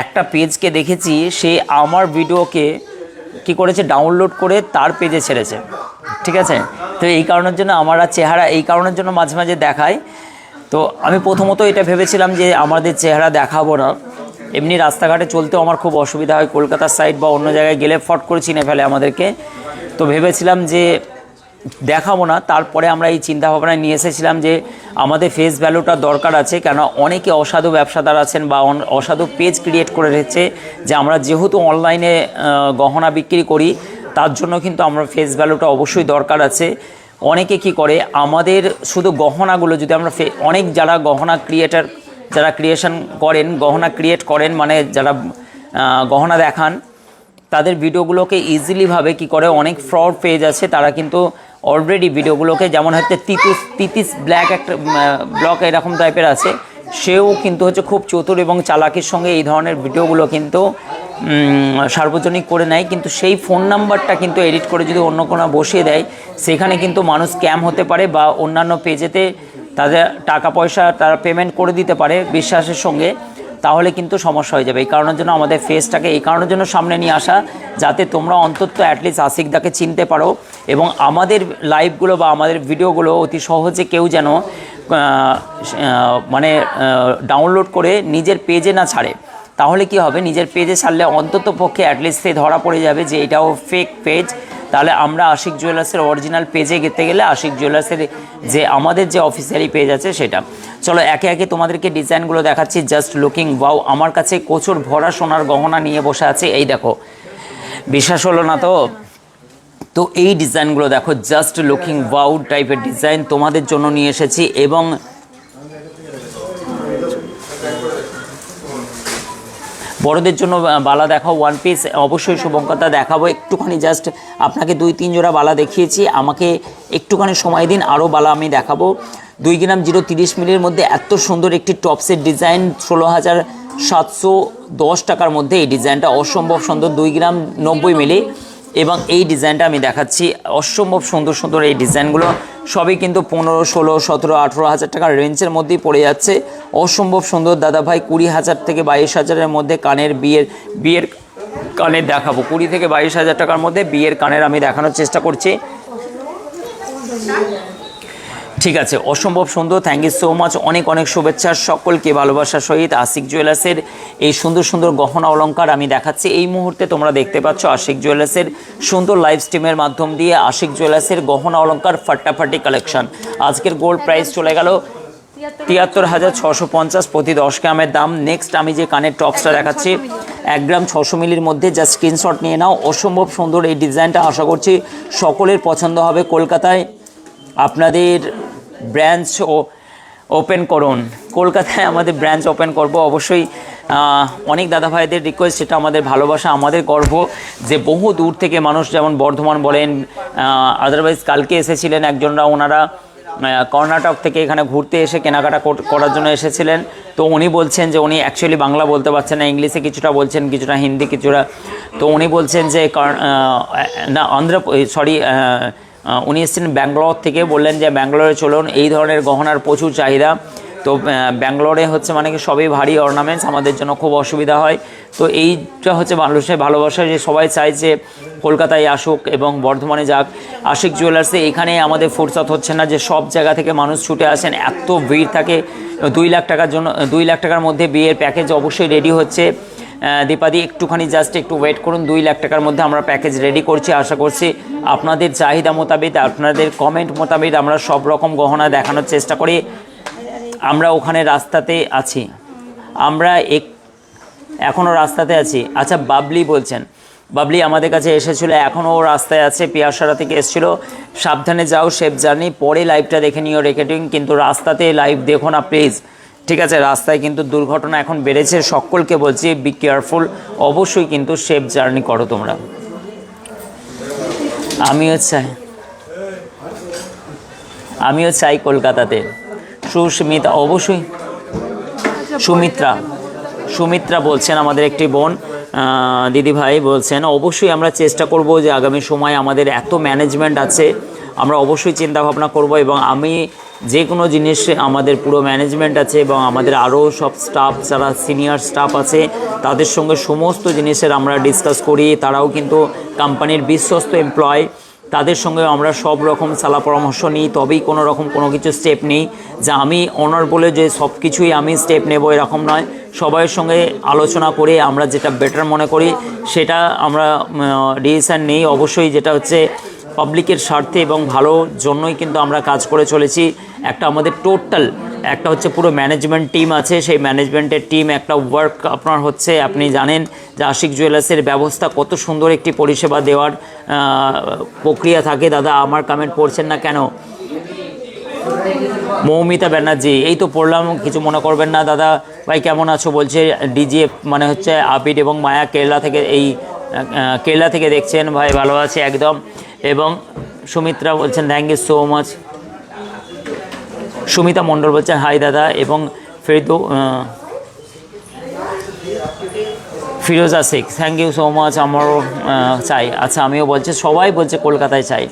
একটা পেজকে দেখেছি সে আমার ভিডিওকে কি করেছে ডাউনলোড করে তার পেজে ছেড়েছে, ঠিক আছে। তো এই কারণের জন্য আমার চেহারা এই কারণের জন্য মাঝে মাঝে দেখায়। তো আমি প্রথমত এটা ভেবেছিলাম যে আমাদের চেহারা দেখাবো না, এমনি রাস্তাঘাটে চলতেও আমার খুব অসুবিধা হয়, কলকাতার সাইড বা অন্য জায়গায় গেলে ফট করে চিনে ফেলে আমাদেরকে। তো ভেবেছিলাম যে দেখাবো না, তারপরে আমরা এই চিন্তাভাবনায় নিয়ে এসেছিলাম যে আমাদের ফেস ভ্যালুটা দরকার আছে, কেন অনেকে অসাধু ব্যবসাদার আছেন বা অসাধু পেজ ক্রিয়েট করে রেখেছে যে আমরা যেহেতু অনলাইনে গহনা বিক্রি করি তার জন্য কিন্তু আমরা ফেস ভ্যালুটা অবশ্যই দরকার আছে। অনেকে কি করে আমাদের শুধু গহনাগুলো যদি আমরা অনেক যারা গহনা ক্রিয়েটার যারা ক্রিয়েশন করেন, গহনা ক্রিয়েট করেন মানে যারা গহনা দেখান, তাদের ভিডিওগুলোকে ইজিলিভাবে কি করে অনেক ফ্রড পেজ আছে, তারা কিন্তু অলরেডি ভিডিওগুলোকে যেমন হচ্ছে তিতিস ব্ল্যাক একটা ব্লক এরকম টাইপের আছে, সেও কিন্তু হচ্ছে খুব চতুর এবং চালাকির সঙ্গে এই ধরনের ভিডিওগুলো কিন্তু সার্বজনিক করে নেয়। কিন্তু সেই ফোন নাম্বারটা কিন্তু এডিট করে যদি অন্য কোনো বসিয়ে দেয়, সেখানে কিন্তু মানুষ স্ক্যাম হতে পারে বা অন্যান্য পেজেতে তাদের টাকা পয়সা তারা পেমেন্ট করে দিতে পারে বিশ্বাসের সঙ্গে, তাহলে কিন্তু সমস্যা হয়ে যাবে। এই কারণের জন্য আমাদের ফেসটাকে এই কারণের জন্য সামনে নিয়ে আসা, যাতে তোমরা অন্তত অ্যাটলিস্ট আশিকদাকে চিনতে পারো এবং আমাদের লাইভগুলো বা আমাদের ভিডিওগুলো অতি সহজে কেউ যেন মানে ডাউনলোড করে নিজের পেজে না ছাড়ে। তাহলে কি হবে, নিজের পেজে ছাড়লে অন্তত পক্ষে অ্যাটলিস্ট সে ধরা পড়ে যাবে যে এটাও ফেক পেজ। তাহলে আমরা আশিক জুয়েলার্সের অরিজিনাল পেজে যেতে গেলে আশিক জুয়েলার্সের যে আমাদের যে অফিসিয়ালি পেজ আছে সেটা। চলো একে একে তোমাদেরকে ডিজাইনগুলো দেখাচ্ছি। জাস্ট লুকিং ওয়াও, আমার কাছে কোচর ভরা সোনার গহনা নিয়ে বসে আছে, এই দেখো, বিশ্বাস হলো না তো। তো এই ডিজাইনগুলো দেখো, জাস্ট লুকিং ওয়াও টাইপের ডিজাইন তোমাদের জন্য নিয়ে এসেছি। এবং বড়দের জন্য বালা দেখাও 1 পিস, অবশ্যই শুভঙ্করতা দেখাবো। একটুখানি জাস্ট আপনাকে 2-3 জোড়া বালা দেখিয়েছি, আমাকে একটুখানি সময় দিন, আরও বালা আমি দেখাবো। 2 গ্রাম 030 মিলির মধ্যে এত সুন্দর একটি টপসের ডিজাইন 16,710 টাকার মধ্যে এই ডিজাইনটা অসম্ভব সুন্দর, 2 গ্রাম 90 মিলি। এবং এই ডিজাইনটা আমি দেখাচ্ছি, অসম্ভব সুন্দর সুন্দর এই ডিজাইনগুলো সবই কিন্তু 15, 16, 17, 18 হাজার টাকার রেঞ্জের মধ্যেই পড়ে যাচ্ছে। অসম্ভব সুন্দর দাদাভাই, 20,000 থেকে 22,000-এর মধ্যে কানের বিয়ের কানের দেখাবো। 20 থেকে 22,000 টাকার মধ্যে বিয়ের কানের আমি দেখানোর চেষ্টা করছি। ঠিক আছে, অসম্ভব সুন্দর। Thank you so much. অনেক অনেক শুভেচ্ছা সকলকে ভালোবাসার সহিত আশিক জুয়েলার্সের এই সুন্দর সুন্দর গহনা অলংকার আমি দেখাচ্ছি এই মুহূর্তে। তোমরা দেখতে পাচ্ছ আশিক জুয়েলার্সের সুন্দর লাইভ স্ট্রিমের মাধ্যম দিয়ে আশিক জুয়েলার্সের গহনা অলংকার ফাটাফাটি কালেকশন। আজকের গোল্ড প্রাইস চলে গেল 73,650 প্রতি 10 গ্রামের দাম। নেক্সট আমি যে কানের টপসটা দেখাচ্ছি 1 গ্রাম 600 মিলির মধ্যে, জাস্ট স্ক্রিনশট নিয়ে নাও। অসম্ভব সুন্দর এই ডিজাইনটা, আশা করছি সকলের পছন্দ হবে। কলকাতায় আপনাদের ব্রাঞ্চ ওপেন করুন, কলকাতায় আমাদের ব্রাঞ্চ ওপেন করব অবশ্যই। অনেক দাদা ভাইদের রিকোয়েস্ট, সেটা আমাদের ভালোবাসা, আমাদের গর্ব যে বহু দূর থেকে মানুষ, যেমন বর্ধমান বলেন, আদারওয়াইজ কালকে এসেছিলেন একজনরা, ওনারা কর্ণাটক থেকে এখানে ঘুরতে এসে কেনাকাটা করার জন্য এসেছিলেন। তো উনি বলছেন যে উনি অ্যাকচুয়ালি বাংলা বলতে পারছেন না, ইংলিশে কিছুটা বলছেন, কিছুটা হিন্দি, কিছুটা। তো উনি বলছেন যে না উনি এসেছেন ব্যাঙ্গালোর থেকে, বললেন যে ব্যাঙ্গালোরে চলুন, এই ধরনের গহনার প্রচুর চাহিদা। তো ব্যাঙ্গালোরে হচ্ছে মানে কি সবই ভারী অর্নামেন্টস, আমাদের জন্য খুব অসুবিধা হয়। তো এইটা হচ্ছে মানুষের ভালোবাসা, যে সবাই চায় যে কলকাতায় আসুক এবং বর্ধমানে যাক। আশিক জুয়েলার্সে এখানে আমাদের ফুরসত হচ্ছে না যে সব জায়গা থেকে মানুষ ছুটে আসেন, এত ভিড় থাকে। 2 লাখ টাকার জন্য, 2 লাখ টাকার মধ্যে বিয়ের প্যাকেজ অবশ্যই রেডি হচ্ছে। দীপাদি একটুখানি জাস্ট একটু ওয়েট করুন, 2 লাখ টাকার মধ্যে আমরা প্যাকেজ রেডি করছি। আশা করছি আপনাদের চাহিদা মোতাবেক, আপনাদের কমেন্ট মোতাবেক আমরা সব রকম গহনা দেখানোর চেষ্টা করি। আমরা ওখানে রাস্তাতে আছি, আমরা এখনও রাস্তাতে আছি। আচ্ছা, বাবলি বলছেন, বাবলি আমাদের কাছে এসেছিলো, এখনও রাস্তায় আছে, পিয়াসারা থেকে এসেছিলো। সাবধানে যাও, সেফ জার্নি। পরে লাইভটা দেখে নিও রেকর্ডিং, কিন্তু রাস্তাতে লাইভ দেখো না প্লিজ, ঠিক আছে? রাস্তায় কিন্তু দুর্ঘটনা এখন বেড়েছে, সকলকে বলছি বি কেয়ারফুল। অবশ্যই কিন্তু সেফ জার্নি করো তোমরা। আমিও চাই কলকাতাতে। সুস্মিতা, অবশ্যই। সুমিত্রা বলছেন, আমাদের একটি বোন দিদি ভাই বলছেন, অবশ্যই আমরা চেষ্টা করব যে আগামী সময় আমাদের এত ম্যানেজমেন্ট আছে, আমরা অবশ্যই চিন্তা ভাবনা করব। এবং আমি যে কোনো জিনিসে আমাদের পুরো ম্যানেজমেন্ট আছে এবং আমাদের আরও সব স্টাফ, যারা সিনিয়র স্টাফ আছে, তাদের সঙ্গে সমস্ত জিনিসের আমরা ডিসকাস করি। তারাও কিন্তু কোম্পানির বিশ্বস্ত এমপ্লয়, তাদের সঙ্গে আমরা সব রকম সালা পরামর্শ নিই, তবেই কোনো রকম কোনো কিছু স্টেপ নিই। যা আমি অনার বলে যে সব কিছুই আমি স্টেপ নেব এরকম নয়, সবাইয়ের সঙ্গে আলোচনা করে আমরা যেটা বেটার মনে করি সেটা আমরা ডিসিশন নেই। অবশ্যই যেটা হচ্ছে পাবলিকের স্বার্থে এবং ভালোর জন্যই কিন্তু আমরা কাজ করে চলেছি। একটা আমাদের টোটাল একটা হচ্ছে পুরো ম্যানেজমেন্ট টিম আছে, সেই ম্যানেজমেন্টের টিম একটা ওয়ার্ক আপনার হচ্ছে, আপনি জানেন যে আশিক জুয়েলার্সের ব্যবস্থা কত সুন্দর একটি পরিষেবা দেওয়ার প্রক্রিয়া থাকে। দাদা আমার কমেন্ট পড়ছেন না কেন? মৌমিতা ব্যানার্জি, এই তো পড়লাম, কিছু মনে করবেন না। দাদা ভাই কেমন আছো বলছে ডিজিএফ, মানে হচ্ছে আবিদ এবং মায়া কেরালা থেকে, এই কেরালা থেকে দেখছেন। ভাই ভালো আছে একদম। এবং সুমিত্রা বলছেন thank you so much. Sumita Mondal বলছেন হাই দাদা। এবং Firoza Sheikh thank you so much. আমারও চাই। আচ্ছা, আমিও বলছি, সবাই বলছে কলকাতায় চাই,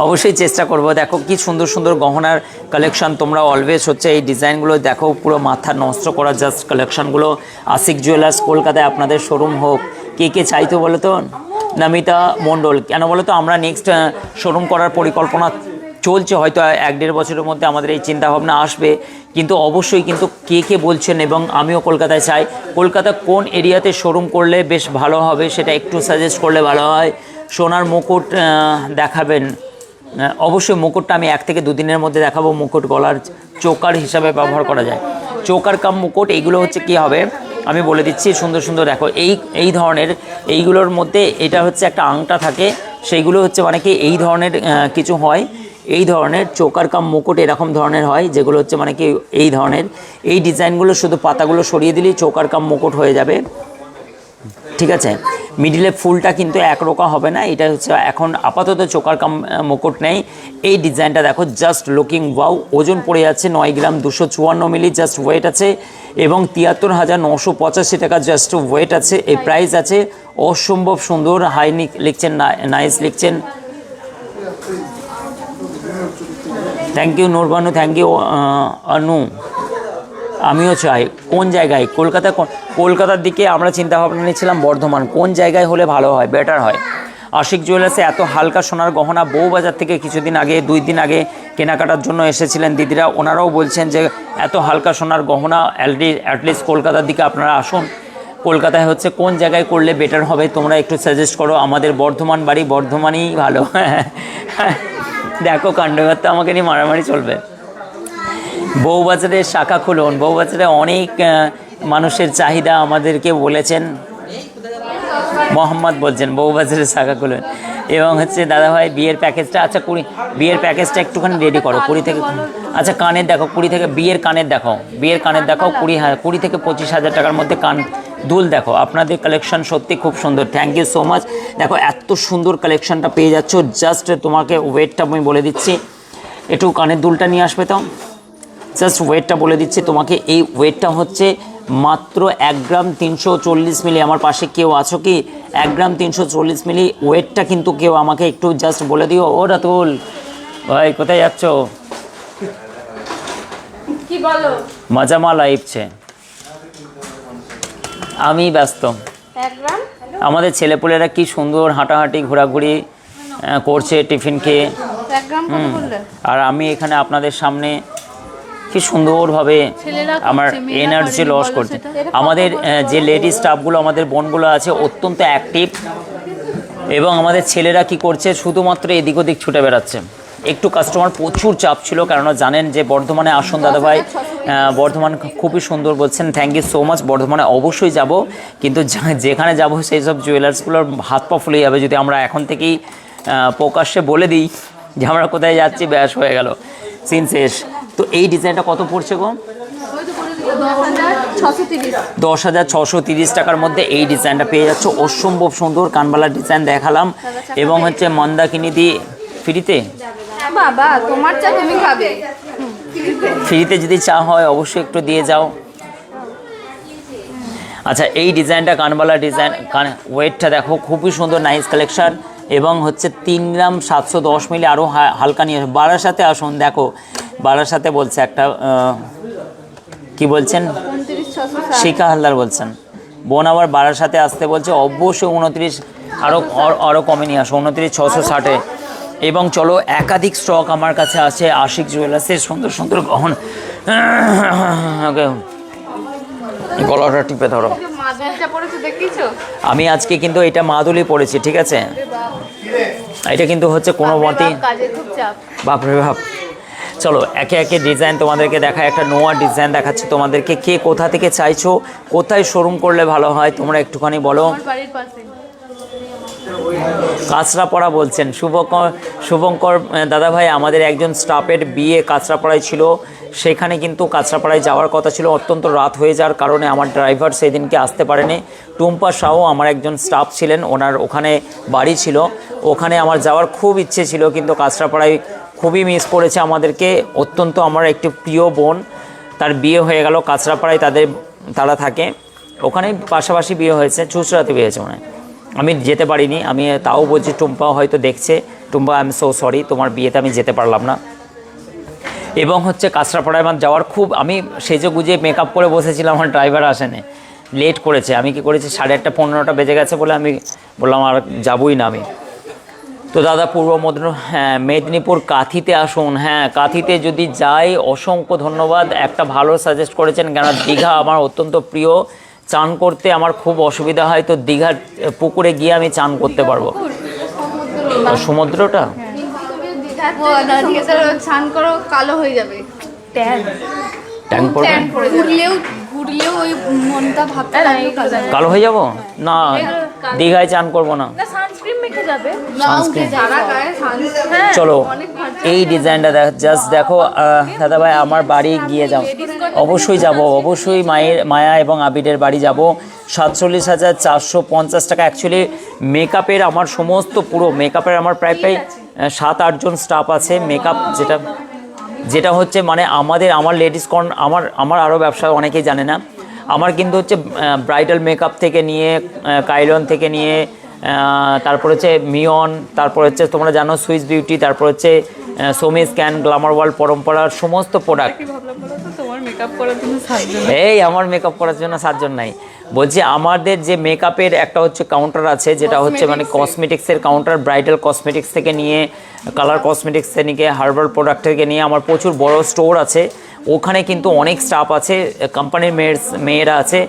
অবশ্যই চেষ্টা করব। দেখো কি সুন্দর সুন্দর গহনার কালেকশন, তোমরা অলওয়েজ হচ্ছে এই ডিজাইনগুলো দেখো, পুরো মাথা নষ্ট করা জাস্ট কালেকশনগুলো। আশিক জুয়েলার্স কলকাতায় আপনাদের শোরুম হোক, কে কে চাইতো বলো তো? নমিতা মণ্ডল, কেন বলো তো? আমরা নেক্সট শোরুম করার পরিকল্পনা চলছে, হয়তো 1-1.5 বছরের মধ্যে আমাদের এই চিন্তাভাবনা আসবে। কিন্তু অবশ্যই কিন্তু কে কে বলছেন, এবং আমিও কলকাতায় চাই। কলকাতা কোন এরিয়াতে শোরুম করলে বেশ ভালো হবে সেটা একটু সাজেস্ট করলে ভালো হয়। সোনার মুকুট দেখাবেন? অবশ্যই মুকুটটা আমি 1 থেকে 2 দিনের মধ্যে দেখাবো। মুকুট গলার চোকার হিসাবে ব্যবহার করা যায়, চোকার কাম মুকুট। এইগুলো হচ্ছে কি হবে আমি বলে দিচ্ছি, সুন্দর সুন্দর দেখো, এই ধরনের, এইগুলোর মধ্যে এটা হচ্ছে একটা আংটা থাকে, সেইগুলো হচ্ছে মানে কি এই ধরনের কিছু হয়, এই ধরনের চোকার কাম মুকুট এরকম ধরনের হয়, যেগুলো হচ্ছে মানে কি এই ধরনের। এই ডিজাইনগুলো শুধু পাতাগুলো সরিয়ে দিলেই চোকার কাম মুকুট হয়ে যাবে, ঠিক আছে? মিডিলে ফুলটা কিন্তু একরোকা হবে না, এটা হচ্ছে এখন আপাতত চোকার কাম মুকুট নেই। এই ডিজাইনটা দেখো, জাস্ট লুকিং ওয়াও। ওজন পড়ে যাচ্ছে 9 গ্রাম 254 মিলি জাস্ট ওয়েট আছে, এবং 73,985 টাকা জাস্ট ওয়েট আছে। এই প্রাইস আছে। অসম্ভব সুন্দর। হাই লিখছেন, নাইস লিখছেন, thank you Nurbanu, thank you অনু। আমিও চাই। কোন জায়গায়? কলকাতার দিকে আমরা চিন্তা ভাবনা নিয়েছিলাম বর্ধমান, কোন জায়গায় হলে ভালো হয়, বেটার হয়? আশিক জুয়েলার্সে এত হালকা সোনার গহনা বউবাজার থেকে কিছুদিন আগে 2 দিন আগে কেনাকাটার জন্য এসেছিলেন দিদিরা, ওনারাও বলছেন যে এত হালকা সোনার গহনা অ্যাটলিস্ট কলকাতার দিকে আপনারা আসুন। কলকাতায় হচ্ছে কোন জায়গায় করলে বেটার হবে তোমরা একটু সাজেস্ট করো। আমাদের বর্ধমান বাড়ি, বর্ধমানই ভালো। দেখো কাণ্ডঘাত তো আমাকে নিয়ে মারামারি চলবে। বউবাজারের শাখা খুলুন, বউবাজারে অনেক মানুষের চাহিদা আমাদেরকে বলেছেন, মোহাম্মদ বলছেন বউবাজারের শাখা খুলুন। এবং হচ্ছে দাদাভাই বিয়ের প্যাকেজটা, আচ্ছা বিয়ের প্যাকেজটা একটুখানি রেডি করো 20 থেকে, আচ্ছা কানের দেখো 20 থেকে, বিয়ের কানের দেখাও 20 থেকে 25,000 টাকার মধ্যে কান দুল দেখো। আপনাদের কালেকশন সত্যি খুব সুন্দর, থ্যাংক ইউ সো মাচ। দেখো এত সুন্দর কালেকশনটা পেয়ে যাচ্ছ, জাস্ট তোমাকে ওয়েটটা আমি বলে দিচ্ছি, একটু কানের দুলটা নিয়ে আসবে তো, জাস্ট ওয়েটটা বলে দিচ্ছি তোমাকে। এই ওয়েটটা হচ্ছে মাত্র 1 গ্রাম 340 মিলি। আমার পাশে কেউ আছো কি? 1 গ্রাম 340 মিলি ওয়েটটা কিন্তু কেউ আমাকে একটু জাস্ট বলে দিও। ও রাতুল ভাই কোথায় যাচ্ছ? কি বলো? মজামা লাইফছে, আমি ব্যস্ত। 1 গ্রাম আমাদের ছেলেপুলেরা কি সুন্দর হাঁটাহাঁটি ঘোরাঘুরি করছে টিফিন খেয়ে, 1 গ্রাম কত বললে? আর আমি এখানে আপনাদের সামনে কি সুন্দরভাবে আমার এনার্জি লস করছে। আমাদের যে লেডি স্টাফগুলো, আমাদের বোনগুলো আছে অত্যন্ত অ্যাক্টিভ, এবং আমাদের ছেলেরা কি করছে শুধুমাত্র এদিক ওদিক ছুটে বেড়াচ্ছে। একটু কাস্টমার প্রচুর চাপ ছিল, কেননা জানেন যে বর্ধমানে আসুন দাদাভাই, বর্ধমান খুবই সুন্দর বলছেন, থ্যাংক ইউ সো মাচ। বর্ধমানে অবশ্যই যাব, কিন্তু যেখানে যাব সেই সব জুয়েলার্সগুলোর হাত পা ফুলে যাবে যদি আমরা এখন থেকেই প্রকাশ্যে বলে দিই যে আমরা কোথায় যাচ্ছি, ব্যাস হয়ে গেল, সিন শেষ। তো এই ডিজাইনটা কত পড়ছে গো? 10,630 টাকার মধ্যে এই ডিজাইনটা পেয়ে যাচ্ছ, অসম্ভব সুন্দর কানবালার ডিজাইন দেখালাম। এবং হচ্ছে মন্দাকিনী দিয়ে ফ্রিতে, বাবা তোমার চা তুমি খাবে, ফ্রিতে যদি চা হয় অবশ্যই একটু দিয়ে যাও। আচ্ছা এই ডিজাইনটা কানবালা ডিজাইন, ওয়েটটা দেখো খুবই সুন্দর, নাইস কালেকশন। এবং হচ্ছে 3 গ্রাম 710 মিলি, আরও হালকা নিয়ে আসো। বারাসাতে আসুন, দেখো বারাসাতে বলছে একটা, কি বলছেন, 29,660 শিখা হালদার বলছেন, বোন আবার বারাসাতে আসতে বলছে, অবশ্যই 29, আরও কমে নিয়ে আসো 29,660-এ। এবং চলো একাধিক স্টক আমার কাছে আছে আশিক জুয়েলার্সের সুন্দর সুন্দর গহনা। গলাটা টিপে ধরো। মাদুলিটা পড়েছে দেখেছো? আমি আজকে কিন্তু এটা মাদুলি পড়েছি, ঠিক আছে, এটা কিন্তু হচ্ছে কোনো মতেই, কাজে খুব চাপ। বাপরে বাপ। চলো একে একে ডিজাইন তোমাদেরকে দেখায়, একটা নোয়া ডিজাইন দেখাচ্ছে তোমাদেরকে। কে কোথা থেকে চাইছো, কোথায় শোরুম করলে ভালো হয় তোমরা একটুখানি বলো। আমার বাড়ির পাশে। কাঁচরাপাড়া বলছেন শুভঙ্কর দাদাভাই, আমাদের একজন স্টাফের বিয়ে কাঁচরাপাড়ায় ছিল, সেখানে কিন্তু কাঁচরাপাড়ায় যাওয়ার কথা ছিল, অত্যন্ত রাত হয়ে যাওয়ার কারণে আমার ড্রাইভার সেদিনকে আসতে পারেনি। টুম্পা শাহ আমার একজন স্টাফ ছিলেন, ওনার ওখানে বাড়ি ছিল, ওখানে আমার যাওয়ার খুব ইচ্ছে ছিল, কিন্তু কাঁচরাপাড়ায় খুবই মিস করেছে আমাদেরকে। অত্যন্ত আমার একটি প্রিয় বোন, তার বিয়ে হয়ে গেল কাঁচরাপাড়ায়, তারা থাকে ওখানে, পাশাপাশি বিয়ে হয়েছে, চুচড়াতে বিয়ে হয়েছে মনে হয়। আমি যেতে পারিনি, আমি তাও বলছি টুম্পা হয়তো দেখছে, Tumpa I am so sorry, তোমার বিয়েতে আমি যেতে পারলাম না। এবং হচ্ছে কাঁচরাপাড়ায় আমার যাওয়ার খুব, আমি সেজে গুজে মেকআপ করে বসেছিলাম, আমার ড্রাইভার আসেনি, লেট করেছে। আমি কি করেছি 8:30 15টা বেজে গেছে বলে আমি বললাম আর যাবই না আমি। তো দাদা পূর্ব মেদিনীপুর কাঁথিতে আসুন। হ্যাঁ কাঁথিতে যদি যাই, অসংখ্য ধন্যবাদ, একটা ভালো সাজেস্ট করেছেন, কেন দীঘা আমার অত্যন্ত প্রিয়, চান করতে আমার খুব অসুবিধা হয়, তো দীঘার পুকুরে গিয়ে আমি চান করতে পারবো। সমুদ্রটা স্নান করো কালো হয়ে যাবে, ট্যাং পড়বে, ঘুরলেও ওই মনটা ভাবতে কালো হয়ে যাব না, দীঘায় চান করবো না, সানস্ক্রিন মেখে যাবে। চলো এই ডিজাইনটা জাস্ট দেখো দাদা ভাই, আমার বাড়ি গিয়ে যাও, অবশ্যই যাব, অবশ্যই মায়া এবং আবিরের বাড়ি যাব। 47,450 টাকা। অ্যাকচুয়ালি মেকআপের আমার সমস্ত পুরো মেকআপের আমার প্রায় 7-8 জন স্টাফ আছে। মেকআপ যেটা হচ্ছে মানে আমার লেডিস আমার আরও ব্যবসা অনেকেই জানে না, আমার কিন্তু হচ্ছে ব্রাইডাল মেকআপ থেকে নিয়ে, কাইলন থেকে নিয়ে, তারপর হচ্ছে মিয়ন, তারপর হচ্ছে তোমরা জানো সুইস বিউটি, তারপর হচ্ছে সোমি স্ক্যান, গ্ল্যামার ওয়ার্ল্ড, পরম্পরার সমস্ত প্রোডাক্ট। এই আমার মেকআপ করার জন্য 7 জন নাই, বলছি আমাদের যে মেকআপের একটা হচ্ছে কাউন্টার আছে, যেটা হচ্ছে মানে কসমেটিক্সের কাউন্টার, ব্রাইডাল কসমেটিক্স থেকে নিয়ে কালার কসমেটিক্স থেকে হার্বাল প্রোডাক্ট থেকে নিয়ে আমার প্রচুর বড় স্টোর আছে। ওখানে কিন্তু অনেক স্টাফ আছে, কোম্পানির মেয়েরা আছে।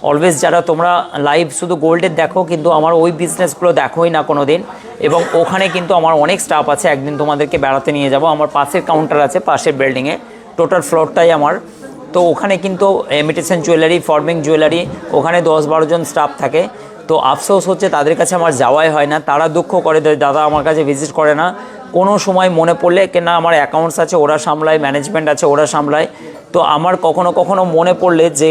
অলওয়েজ যারা তোমরা লাইভ শুধু গোল্ডের দেখো, কিন্তু আমার ওই বিজনেসগুলো দেখোই না কোনো দিন, এবং ওখানে কিন্তু আমার অনেক স্টাফ আছে। একদিন তোমাদেরকে বেড়াতে নিয়ে যাব। আমার পাশের কাউন্টার আছে, পাশের বিল্ডিংয়ে, টোটাল ফ্লোরটাই আমার। তো ওখানে কিন্তু ইমিটেশন জুয়েলারি, ফর্মিং জুয়েলারি, ওখানে 10-12 জন স্টাফ থাকে। তো আফসোস হচ্ছে তাদের কাছে আমার যাওয়াই হয় না। তারা দুঃখ করে, দাদা আমার কাছে ভিজিট করে না। কোনো সময় মনে পড়লে কেনা আমার অ্যাকাউন্টস আছে ওরা সামলায়, ম্যানেজমেন্ট আছে ওরা সামলায়। তো আমার কখনো কখনো মনে পড়লে যে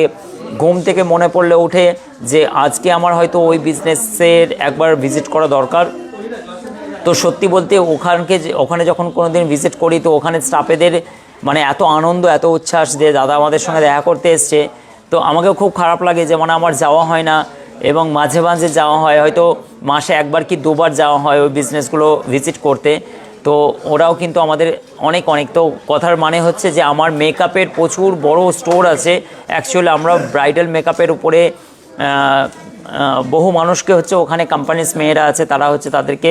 ঘুম থেকে মনে পড়লে ওঠে যে আজকে আমার হয়তো ওই বিজনেসের একবার ভিজিট করা দরকার। তো সত্যি বলতে ওখানে যখন কোনো দিন ভিজিট করি, তো ওখানে স্টাফেদের মানে এত আনন্দ, এত উচ্ছ্বাস যে দাদা আমাদের সঙ্গে দেখা করতে এসছে। তো আমাকেও খুব খারাপ লাগে যে মানে আমার যাওয়া হয় না, এবং মাঝে মাঝে যাওয়া হয়, হয়তো মাসে একবার কি দুবার যাওয়া হয় ওই বিজনেসগুলো ভিজিট করতে। তো ওরাও কিন্তু আমাদের অনেক তো কথার মানে হচ্ছে যে আমার মেকআপের প্রচুর বড় স্টোর আছে। অ্যাকচুয়ালি আমরা ব্রাইডাল মেকআপের উপরে বহু মানুষকে হচ্ছে ওখানে কোম্পানিজ মেয়েরা আছে, তারা হচ্ছে তাদেরকে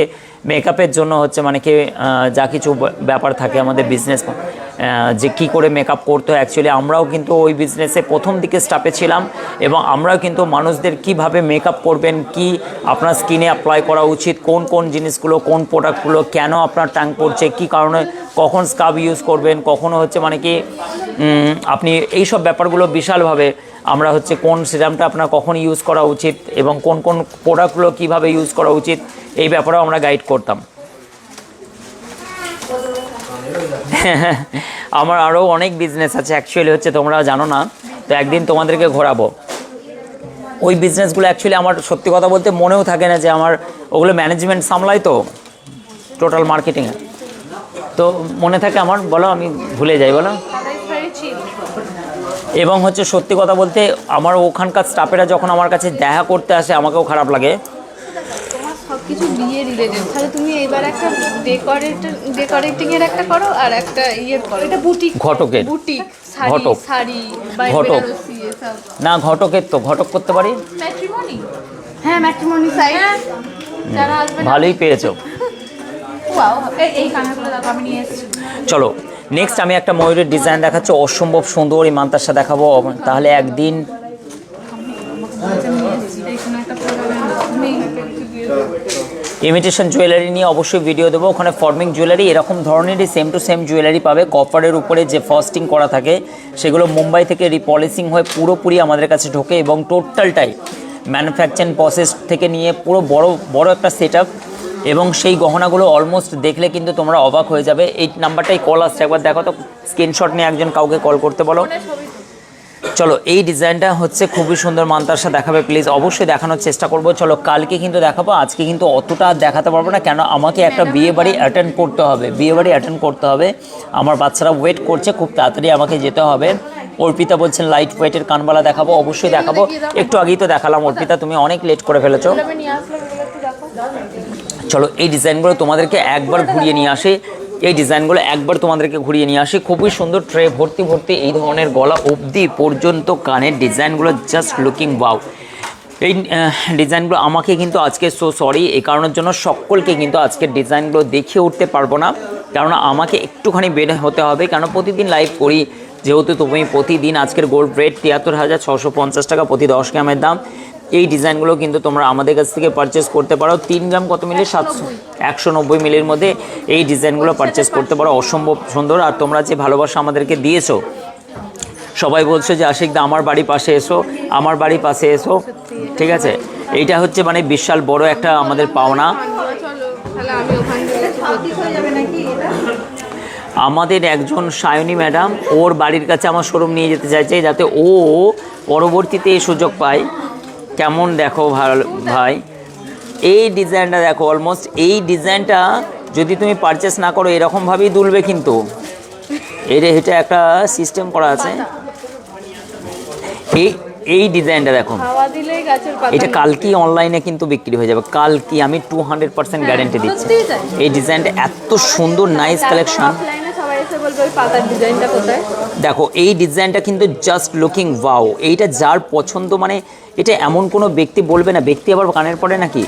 মেকআপের জন্য হচ্ছে মানে কি যা কিছু ব্যাপার থাকে আমাদের বিজনেস, যে কি করে মেকআপ করতে হয়। অ্যাকচুয়ালি আমরাও কিন্তু ওই বিজনেসে প্রথম দিকে স্টাফে ছিলাম, এবং আমরাও কিন্তু মানুষদের কিভাবে মেকআপ করবেন, কি আপনার স্কিনে অ্যাপ্লাই করা উচিত, কোন কোন জিনিসগুলো, কোন প্রোডাক্টগুলো, কেন আপনার ট্যাং পড়ছে, কি কারণে, কখন স্কাব ইউজ করবেন, কখনো হচ্ছে মানে কি আপনি এই সব ব্যাপারগুলো বিশালভাবে আমরা হচ্ছে কোন সিরামটা আপনার কখন ইউজ করা উচিত, এবং কোন কোন প্রোডাক্টগুলো কীভাবে ইউজ করা উচিত, এই ব্যাপারেও আমরা গাইড করতাম। আমার আরও অনেক বিজনেস আছে, অ্যাকচুয়ালি হচ্ছে তোমরা জানো না। তো একদিন তোমাদেরকে ঘোরাবো ওই বিজনেসগুলো। অ্যাকচুয়ালি আমার সত্যি কথা বলতে মনেও থাকে না যে আমার ওগুলো ম্যানেজমেন্ট সামলায়, তো টোটাল মার্কেটিংয়ে তো মনে থাকে আমার, বলো আমি ভুলে যাই, বলো। এবং হচ্ছে সত্যি কথা বলতে আমার ওখানকার স্টাফেরা যখন আমার কাছে দেখা করতে আসে আমাকেও খারাপ লাগে। তোমার সব কিছু বিয়ে রিলেটেড, তাহলে তুমি এবার একটা ডেকোরেটিং এর একটা করো, আর একটা ইয়ের করো, এটা বুটিক, ঘটকের বুটিক ঘটক, শাড়ি ঘটক না, ঘটকের তো ঘটক করতে পারি। ম্যাট্রিমনি, হ্যাঁ ম্যাট্রিমনি সাইড, যারা আসবে ভালোই পেয়েছো। ওয়াও, এই কানেরগুলো দেখো আমি নিয়ে এসেছি। চলো নেক্সট আমি একটা ময়ূরের ডিজাইন দেখাচ্ছি, অসম্ভব সুন্দর, এই মান্তাসা দেখাবো। তাহলে একদিন ইমিটেশন জুয়েলারি নিয়ে অবশ্যই ভিডিও দেবো। ওখানে ফর্মিং জুয়েলারি এরকম ধরনেরই সেম টু সেম জুয়েলারি পাবে। কপারের উপরে যে ফস্টিং করা থাকে সেগুলো মুম্বাই থেকে রিপলিশিং হয়ে পুরোপুরি আমাদের কাছে ঢোকে, এবং টোটালটাই ম্যানুফ্যাকচারিং প্রসেস থেকে নিয়ে পুরো বড় একটা সেট আপ। এবং সেই গহনাগুলো অলমোস্ট দেখলে কিন্তু তোমরা অবাক হয়ে যাবে। এই নাম্বারটাই কল আসছে, একবার দেখো তো, স্ক্রিনশট নিয়ে একজন কাউকে কল করতে বলো। চলো এই ডিজাইনটা হচ্ছে খুবই সুন্দর, মান্তাসা দেখাবে প্লিজ, অবশ্যই দেখানোর চেষ্টা করবো। চলো কালকে কিন্তু দেখাবো, আজকে কিন্তু অতটা দেখাতে পারবো না, কেন আমাকে একটা বিয়ে বাড়ি অ্যাটেন্ড করতে হবে। আমার বাচ্চারা ওয়েট করছে, খুব তাড়াতাড়ি আমাকে যেতে হবে। অর্পিতা বলছেন লাইট ওয়েটের কানবালা দেখাবো, অবশ্যই দেখাবো। একটু আগেই তো দেখালাম অর্পিতা, তুমি অনেক লেট করে ফেলেছো। চলো এই ডিজাইনগুলো তোমাদেরকে একবার ঘুরিয়ে নিয়ে আসি, খুবই সুন্দর ট্রে ভর্তি এই ধরনের গলা অবধি পর্যন্ত কানের ডিজাইনগুলো, জাস্ট লুকিং ওয়াও। এই ডিজাইনগুলো আমাকে কিন্তু আজকে সরি এই কারণের জন্য সকলকে কিন্তু আজকের ডিজাইনগুলো দেখিয়ে উঠতে পারবো না, কারণ আমাকে একটুখানি বের হতে হবে, কেন প্রতিদিন লাইভ করি। যেহেতু তুমি প্রতিদিন আজকের গোল্ড রেট 73,650 টাকা প্রতি 10 গ্রামের দাম। এই ডিজাইনগুলো কিন্তু তোমরা আমাদের কাছ থেকে পারচেস করতে পারো। 3 গ্রাম কত মিলি, 190 মিলির মধ্যে এই ডিজাইনগুলো পারচেস করতে পারো, অসম্ভব সুন্দর। আর তোমরা যে ভালোবাসা আমাদেরকে দিয়েছো, সবাই বলছো যে আশিকদা আমার বাড়ির পাশে এসো, ঠিক আছে। এইটা হচ্ছে মানে বিশাল বড় একটা আমাদের পাওনা। আমাদের একজন সায়নী ম্যাডাম ওর বাড়ির কাছে আমার শোরুম নিয়ে যেতে চাইছে, যাতে ও পরবর্তীতে এই সুযোগ পায়। কেমন দেখো ভাই, এই ডিজাইনটা দেখো, অলমোস্ট এই ডিজাইনটা যদি তুমি পারচেস না করো এরকমভাবেই দুলবে, কিন্তু এটা একটা সিস্টেম করা আছে। এই ডিজাইনটা দেখো, এটা কালকেই অনলাইনে কিন্তু বিক্রি হয়ে যাবে, কালকে আমি 200% গ্যারেন্টি দিচ্ছি। এই ডিজাইনটা এত সুন্দর, নাইস কালেকশন। আসে বলবে ওই পাতার ডিজাইনটা কোথায়? দেখো এই ডিজাইনটা কিন্তু জাস্ট লুকিং ওয়াও, এইটা যার পছন্দ, মানে এটা এমন কোনো ব্যক্তি বলবে না, ব্যক্তি আবার কানের পড়ে নাকি,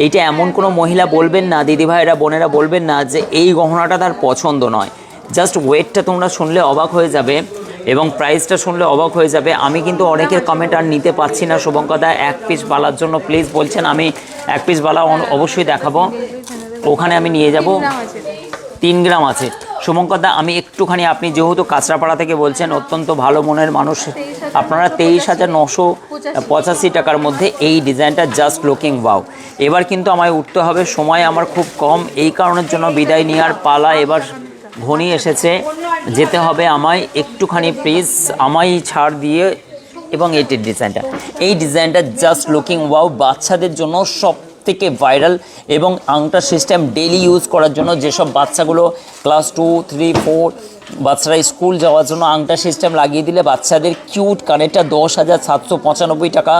এইটা এমন কোনো মহিলা বলবেন না, দিদিভাইরা বোনেরা বলবেন না যে এই গহনাটা তার পছন্দ নয়। জাস্ট ওয়েটটা তোমরা শুনলে অবাক হয়ে যাবে এবং প্রাইসটা শুনলে অবাক হয়ে যাবে। আমি কিন্তু অনেকের কমেন্ট আর নিতে পারছি না, শুভঙ্করদা এক পিস বালার জন্য প্লিজ বলছেন, আমি এক পিস বালা অবশ্যই দেখাবো, ওখানে আমি নিয়ে যাব। 3 গ্রাম আছে শুভঙ্করদা, আমি একটুখানি, আপনি যেহেতু কাঁচরাপাড়া থেকে বলছেন, অত্যন্ত ভালো মনের মানুষ আপনারা, 23,985 টাকার মধ্যে এই ডিজাইনটা জাস্ট লুকিং ওয়াও। এবার কিন্তু আমায় উঠতে হবে, সময় আমার খুব কম, এই কারণের জন্য বিদায় নেওয়ার পালা এবার ঘনিয়ে এসেছে, যেতে হবে আমায়, একটুখানি প্লিজ আমায় ছাড় দিয়ে। এবং এইটির ডিজাইনটা, এই ডিজাইনটা জাস্ট লুকিং ওয়াও, বাচ্চাদের জন্য সব থেকে ভাইরাল এবং আংটা সিস্টেম ডেইলি ইউজ করার জন্য, যেসব বাচ্চাগুলো ক্লাস 2, 3, 4 বাচ্চারা স্কুল যাওয়ার জন্য আংটা সিস্টেম লাগিয়ে দিলে বাচ্চাদের কিউট কানেরটা 10,795 টাকা,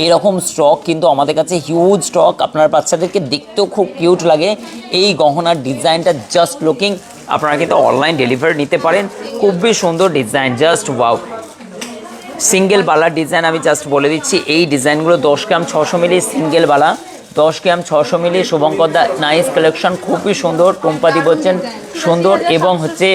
এরকম স্টক কিন্তু আমাদের কাছে হিউজ স্টক, আপনার বাচ্চাদেরকে দেখতেও খুব কিউট লাগে। এই গহনার ডিজাইনটা জাস্ট লুকিং, আপনারা কিন্তু অনলাইন ডেলিভারি নিতে পারেন, খুবই সুন্দর ডিজাইন, জাস্ট ওয়াও। সিঙ্গেল বালার ডিজাইন আমি জাস্ট বলে দিচ্ছি, এই ডিজাইনগুলো 10 গ্রাম 600 মিলি সিঙ্গেল বালা, 10 গ্রাম 600 মিলি, শুভঙ্করদা নাইস কালেকশন, খুবই সুন্দর, টুম্পাদি বলছেন সুন্দর, এবং হচ্ছে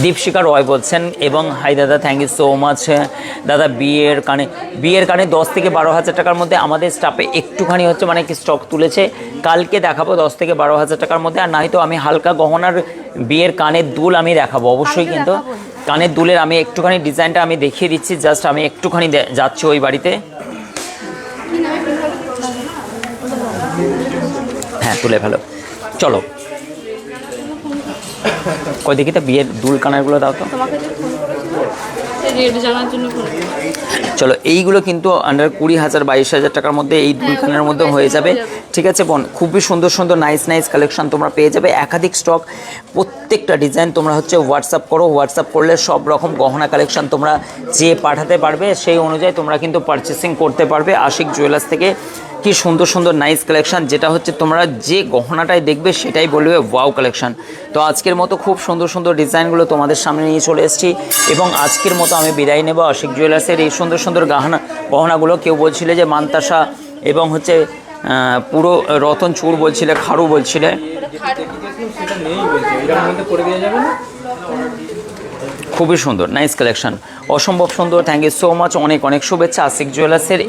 দীপশিকা রয় বলছেন, এবং হাই দাদা থ্যাংক ইউ সো মাচ দাদা। বিয়ের কানে 10 থেকে 12,000 টাকার মধ্যে আমাদের স্টাফে একটুখানি হচ্ছে মানে কি স্টক তুলেছে, কালকে দেখাবো 10 থেকে 12,000 টাকার মধ্যে, আর নাই তো আমি হালকা গহনার বিয়ের কানের দুল আমি দেখাবো অবশ্যই, কিন্তু কানের দুলের আমি একটুখানি ডিজাইনটা আমি দেখিয়ে দিচ্ছি, জাস্ট আমি একটুখানি যাচ্ছি ওই বাড়িতে, হ্যাঁ তুলে ফেলো, চলো কই দেখি তো বিয়ের দুল কানেরগুলো দাও তো। চলো এইগুলো কিন্তু আন্ডার 20,000 22,000 টাকার মধ্যে এই দুল কানের মধ্যে হয়ে যাবে, ঠিক আছে বোন। খুবই সুন্দর সুন্দর নাইস কালেকশন তোমরা পেয়ে যাবে, একাধিক স্টক, প্রত্যেকটা ডিজাইন তোমরা হচ্ছে হোয়াটসঅ্যাপ করো, হোয়াটসঅ্যাপ করলে সব রকম গহনা কালেকশন তোমরা যে পাঠাতে পারবে সেই অনুযায়ী তোমরা কিন্তু পারচেসিং করতে পারবে আশিক জুয়েলার্স থেকে। কি সুন্দর সুন্দর নাইস কালেকশন, যেটা হচ্ছে তোমরা যে গহনাটাই দেখবে সেটাই বলবে ওয়াও কালেকশন। তো আজকের মতো খুব সুন্দর সুন্দর ডিজাইনগুলো তোমাদের সামনে নিয়ে চলে এসেছি, এবং আজকের মতো আমি বিদায় নেব আশিক জুয়েলার্সের এই সুন্দর সুন্দর গহনাগুলো। কেউ বলছিলে যে মানতাসা এবং হচ্ছে পুরো রতন চূড় বলছিলে, খারু বলছিলে, খুবই সুন্দর নাইস কালেকশন, অসম্ভব সুন্দর, থ্যাংক ইউ সো মাচ, অনেক অনেক শুভেচ্ছা আশিক জুয়েলার্সের।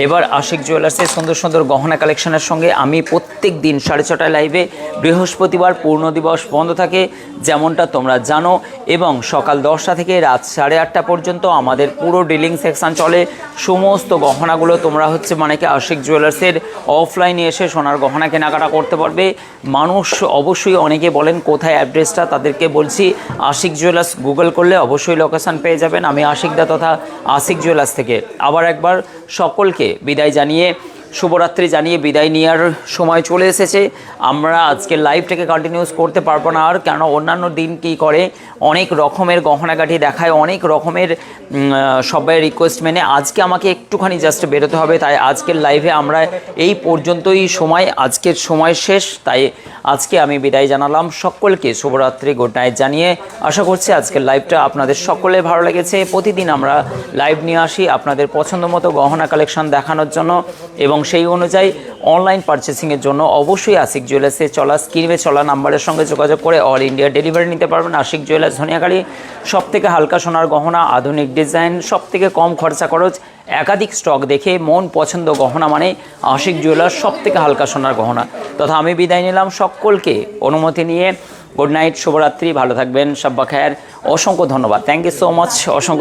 এবার আশিক জুয়েলার্সের সুন্দর সুন্দর গহনা কালেকশনের সঙ্গে আমি প্রত্যেক দিন 6:30 লাইভে, বৃহস্পতিবার পূর্ণ দিবস বন্ধ থাকে যেমনটা তোমরা জানো, এবং সকাল 10টা থেকে রাত 8:30 পর্যন্ত আমাদের পুরো ডিলিং সেকশন চলে। সমস্ত গহনাগুলো তোমরা হচ্ছে মানে কি আশিক জুয়েলার্সের অফলাইনে এসে সোনার গহনা কেনাকাটা করতে পারবে। মানুষ অবশ্যই অনেকে বলেন কোথায় অ্যাড্রেসটা, তাদেরকে বলছি আশিক জুয়েলার্স গুগল করলে অবশ্যই লোকেশান পেয়ে যাবেন। আমি আশিকদা তথা আশিক জুয়েলার্স থেকে আবার একবার সকলকে বিদায় জানিয়ে, শুভরাত্রি জানিয়ে বিদায় নেওয়ার সময় চলে এসেছে। আমরা আজকে লাইভটাকে কন্টিনিউস করতে পারবো না আর, কেন অন্যান্য দিন কী করে অনেক রকমের গহনাগাটি দেখায়, অনেক রকমের সবাই রিকোয়েস্ট মেনে আজকে আমাকে একটুখানি জাস্ট বেরোতে হবে, তাই আজকের লাইভে আমরা এই পর্যন্তই সময়, আজকের সময় শেষ, তাই আজকে আমি বিদায় জানালাম সকলকে, শুভরাত্রি, গুড নাইট জানিয়ে আশা করছি আজকের লাইভটা আপনাদের সকলে ভালো লেগেছে। প্রতিদিন আমরা লাইভ নিয়ে আসি আপনাদের পছন্দ মতো গহনা কালেকশন দেখানোর জন্য, এবং সেই অনুযায়ী অনলাইন পারচেসিংয়ের জন্য অবশ্যই আশিক জুয়েলার্সে স্ক্রিনে চলা নাম্বারের সঙ্গে যোগাযোগ করে অল ইন্ডিয়া ডেলিভারি নিতে পারবেন। আশিক জুয়েলার্স ধনিয়াখালী, সব থেকে হালকা সোনার গহনা, আধুনিক ডিজাইন, সব থেকে কম খরচা খরচ, একাধিক স্টক দেখে মন পছন্দ গহনা মানে আশিক জুয়েলার্স, সব থেকে হালকা সোনার গহনা। তথা আমি বিদায় নিলাম সকলকে অনুমতি নিয়ে, গুড নাইট, শুভরাত্রি, ভালো থাকবেন, সাব্বা খায়ের, অসংখ্য ধন্যবাদ, থ্যাংক ইউ সো মাচ, অসংখ্য।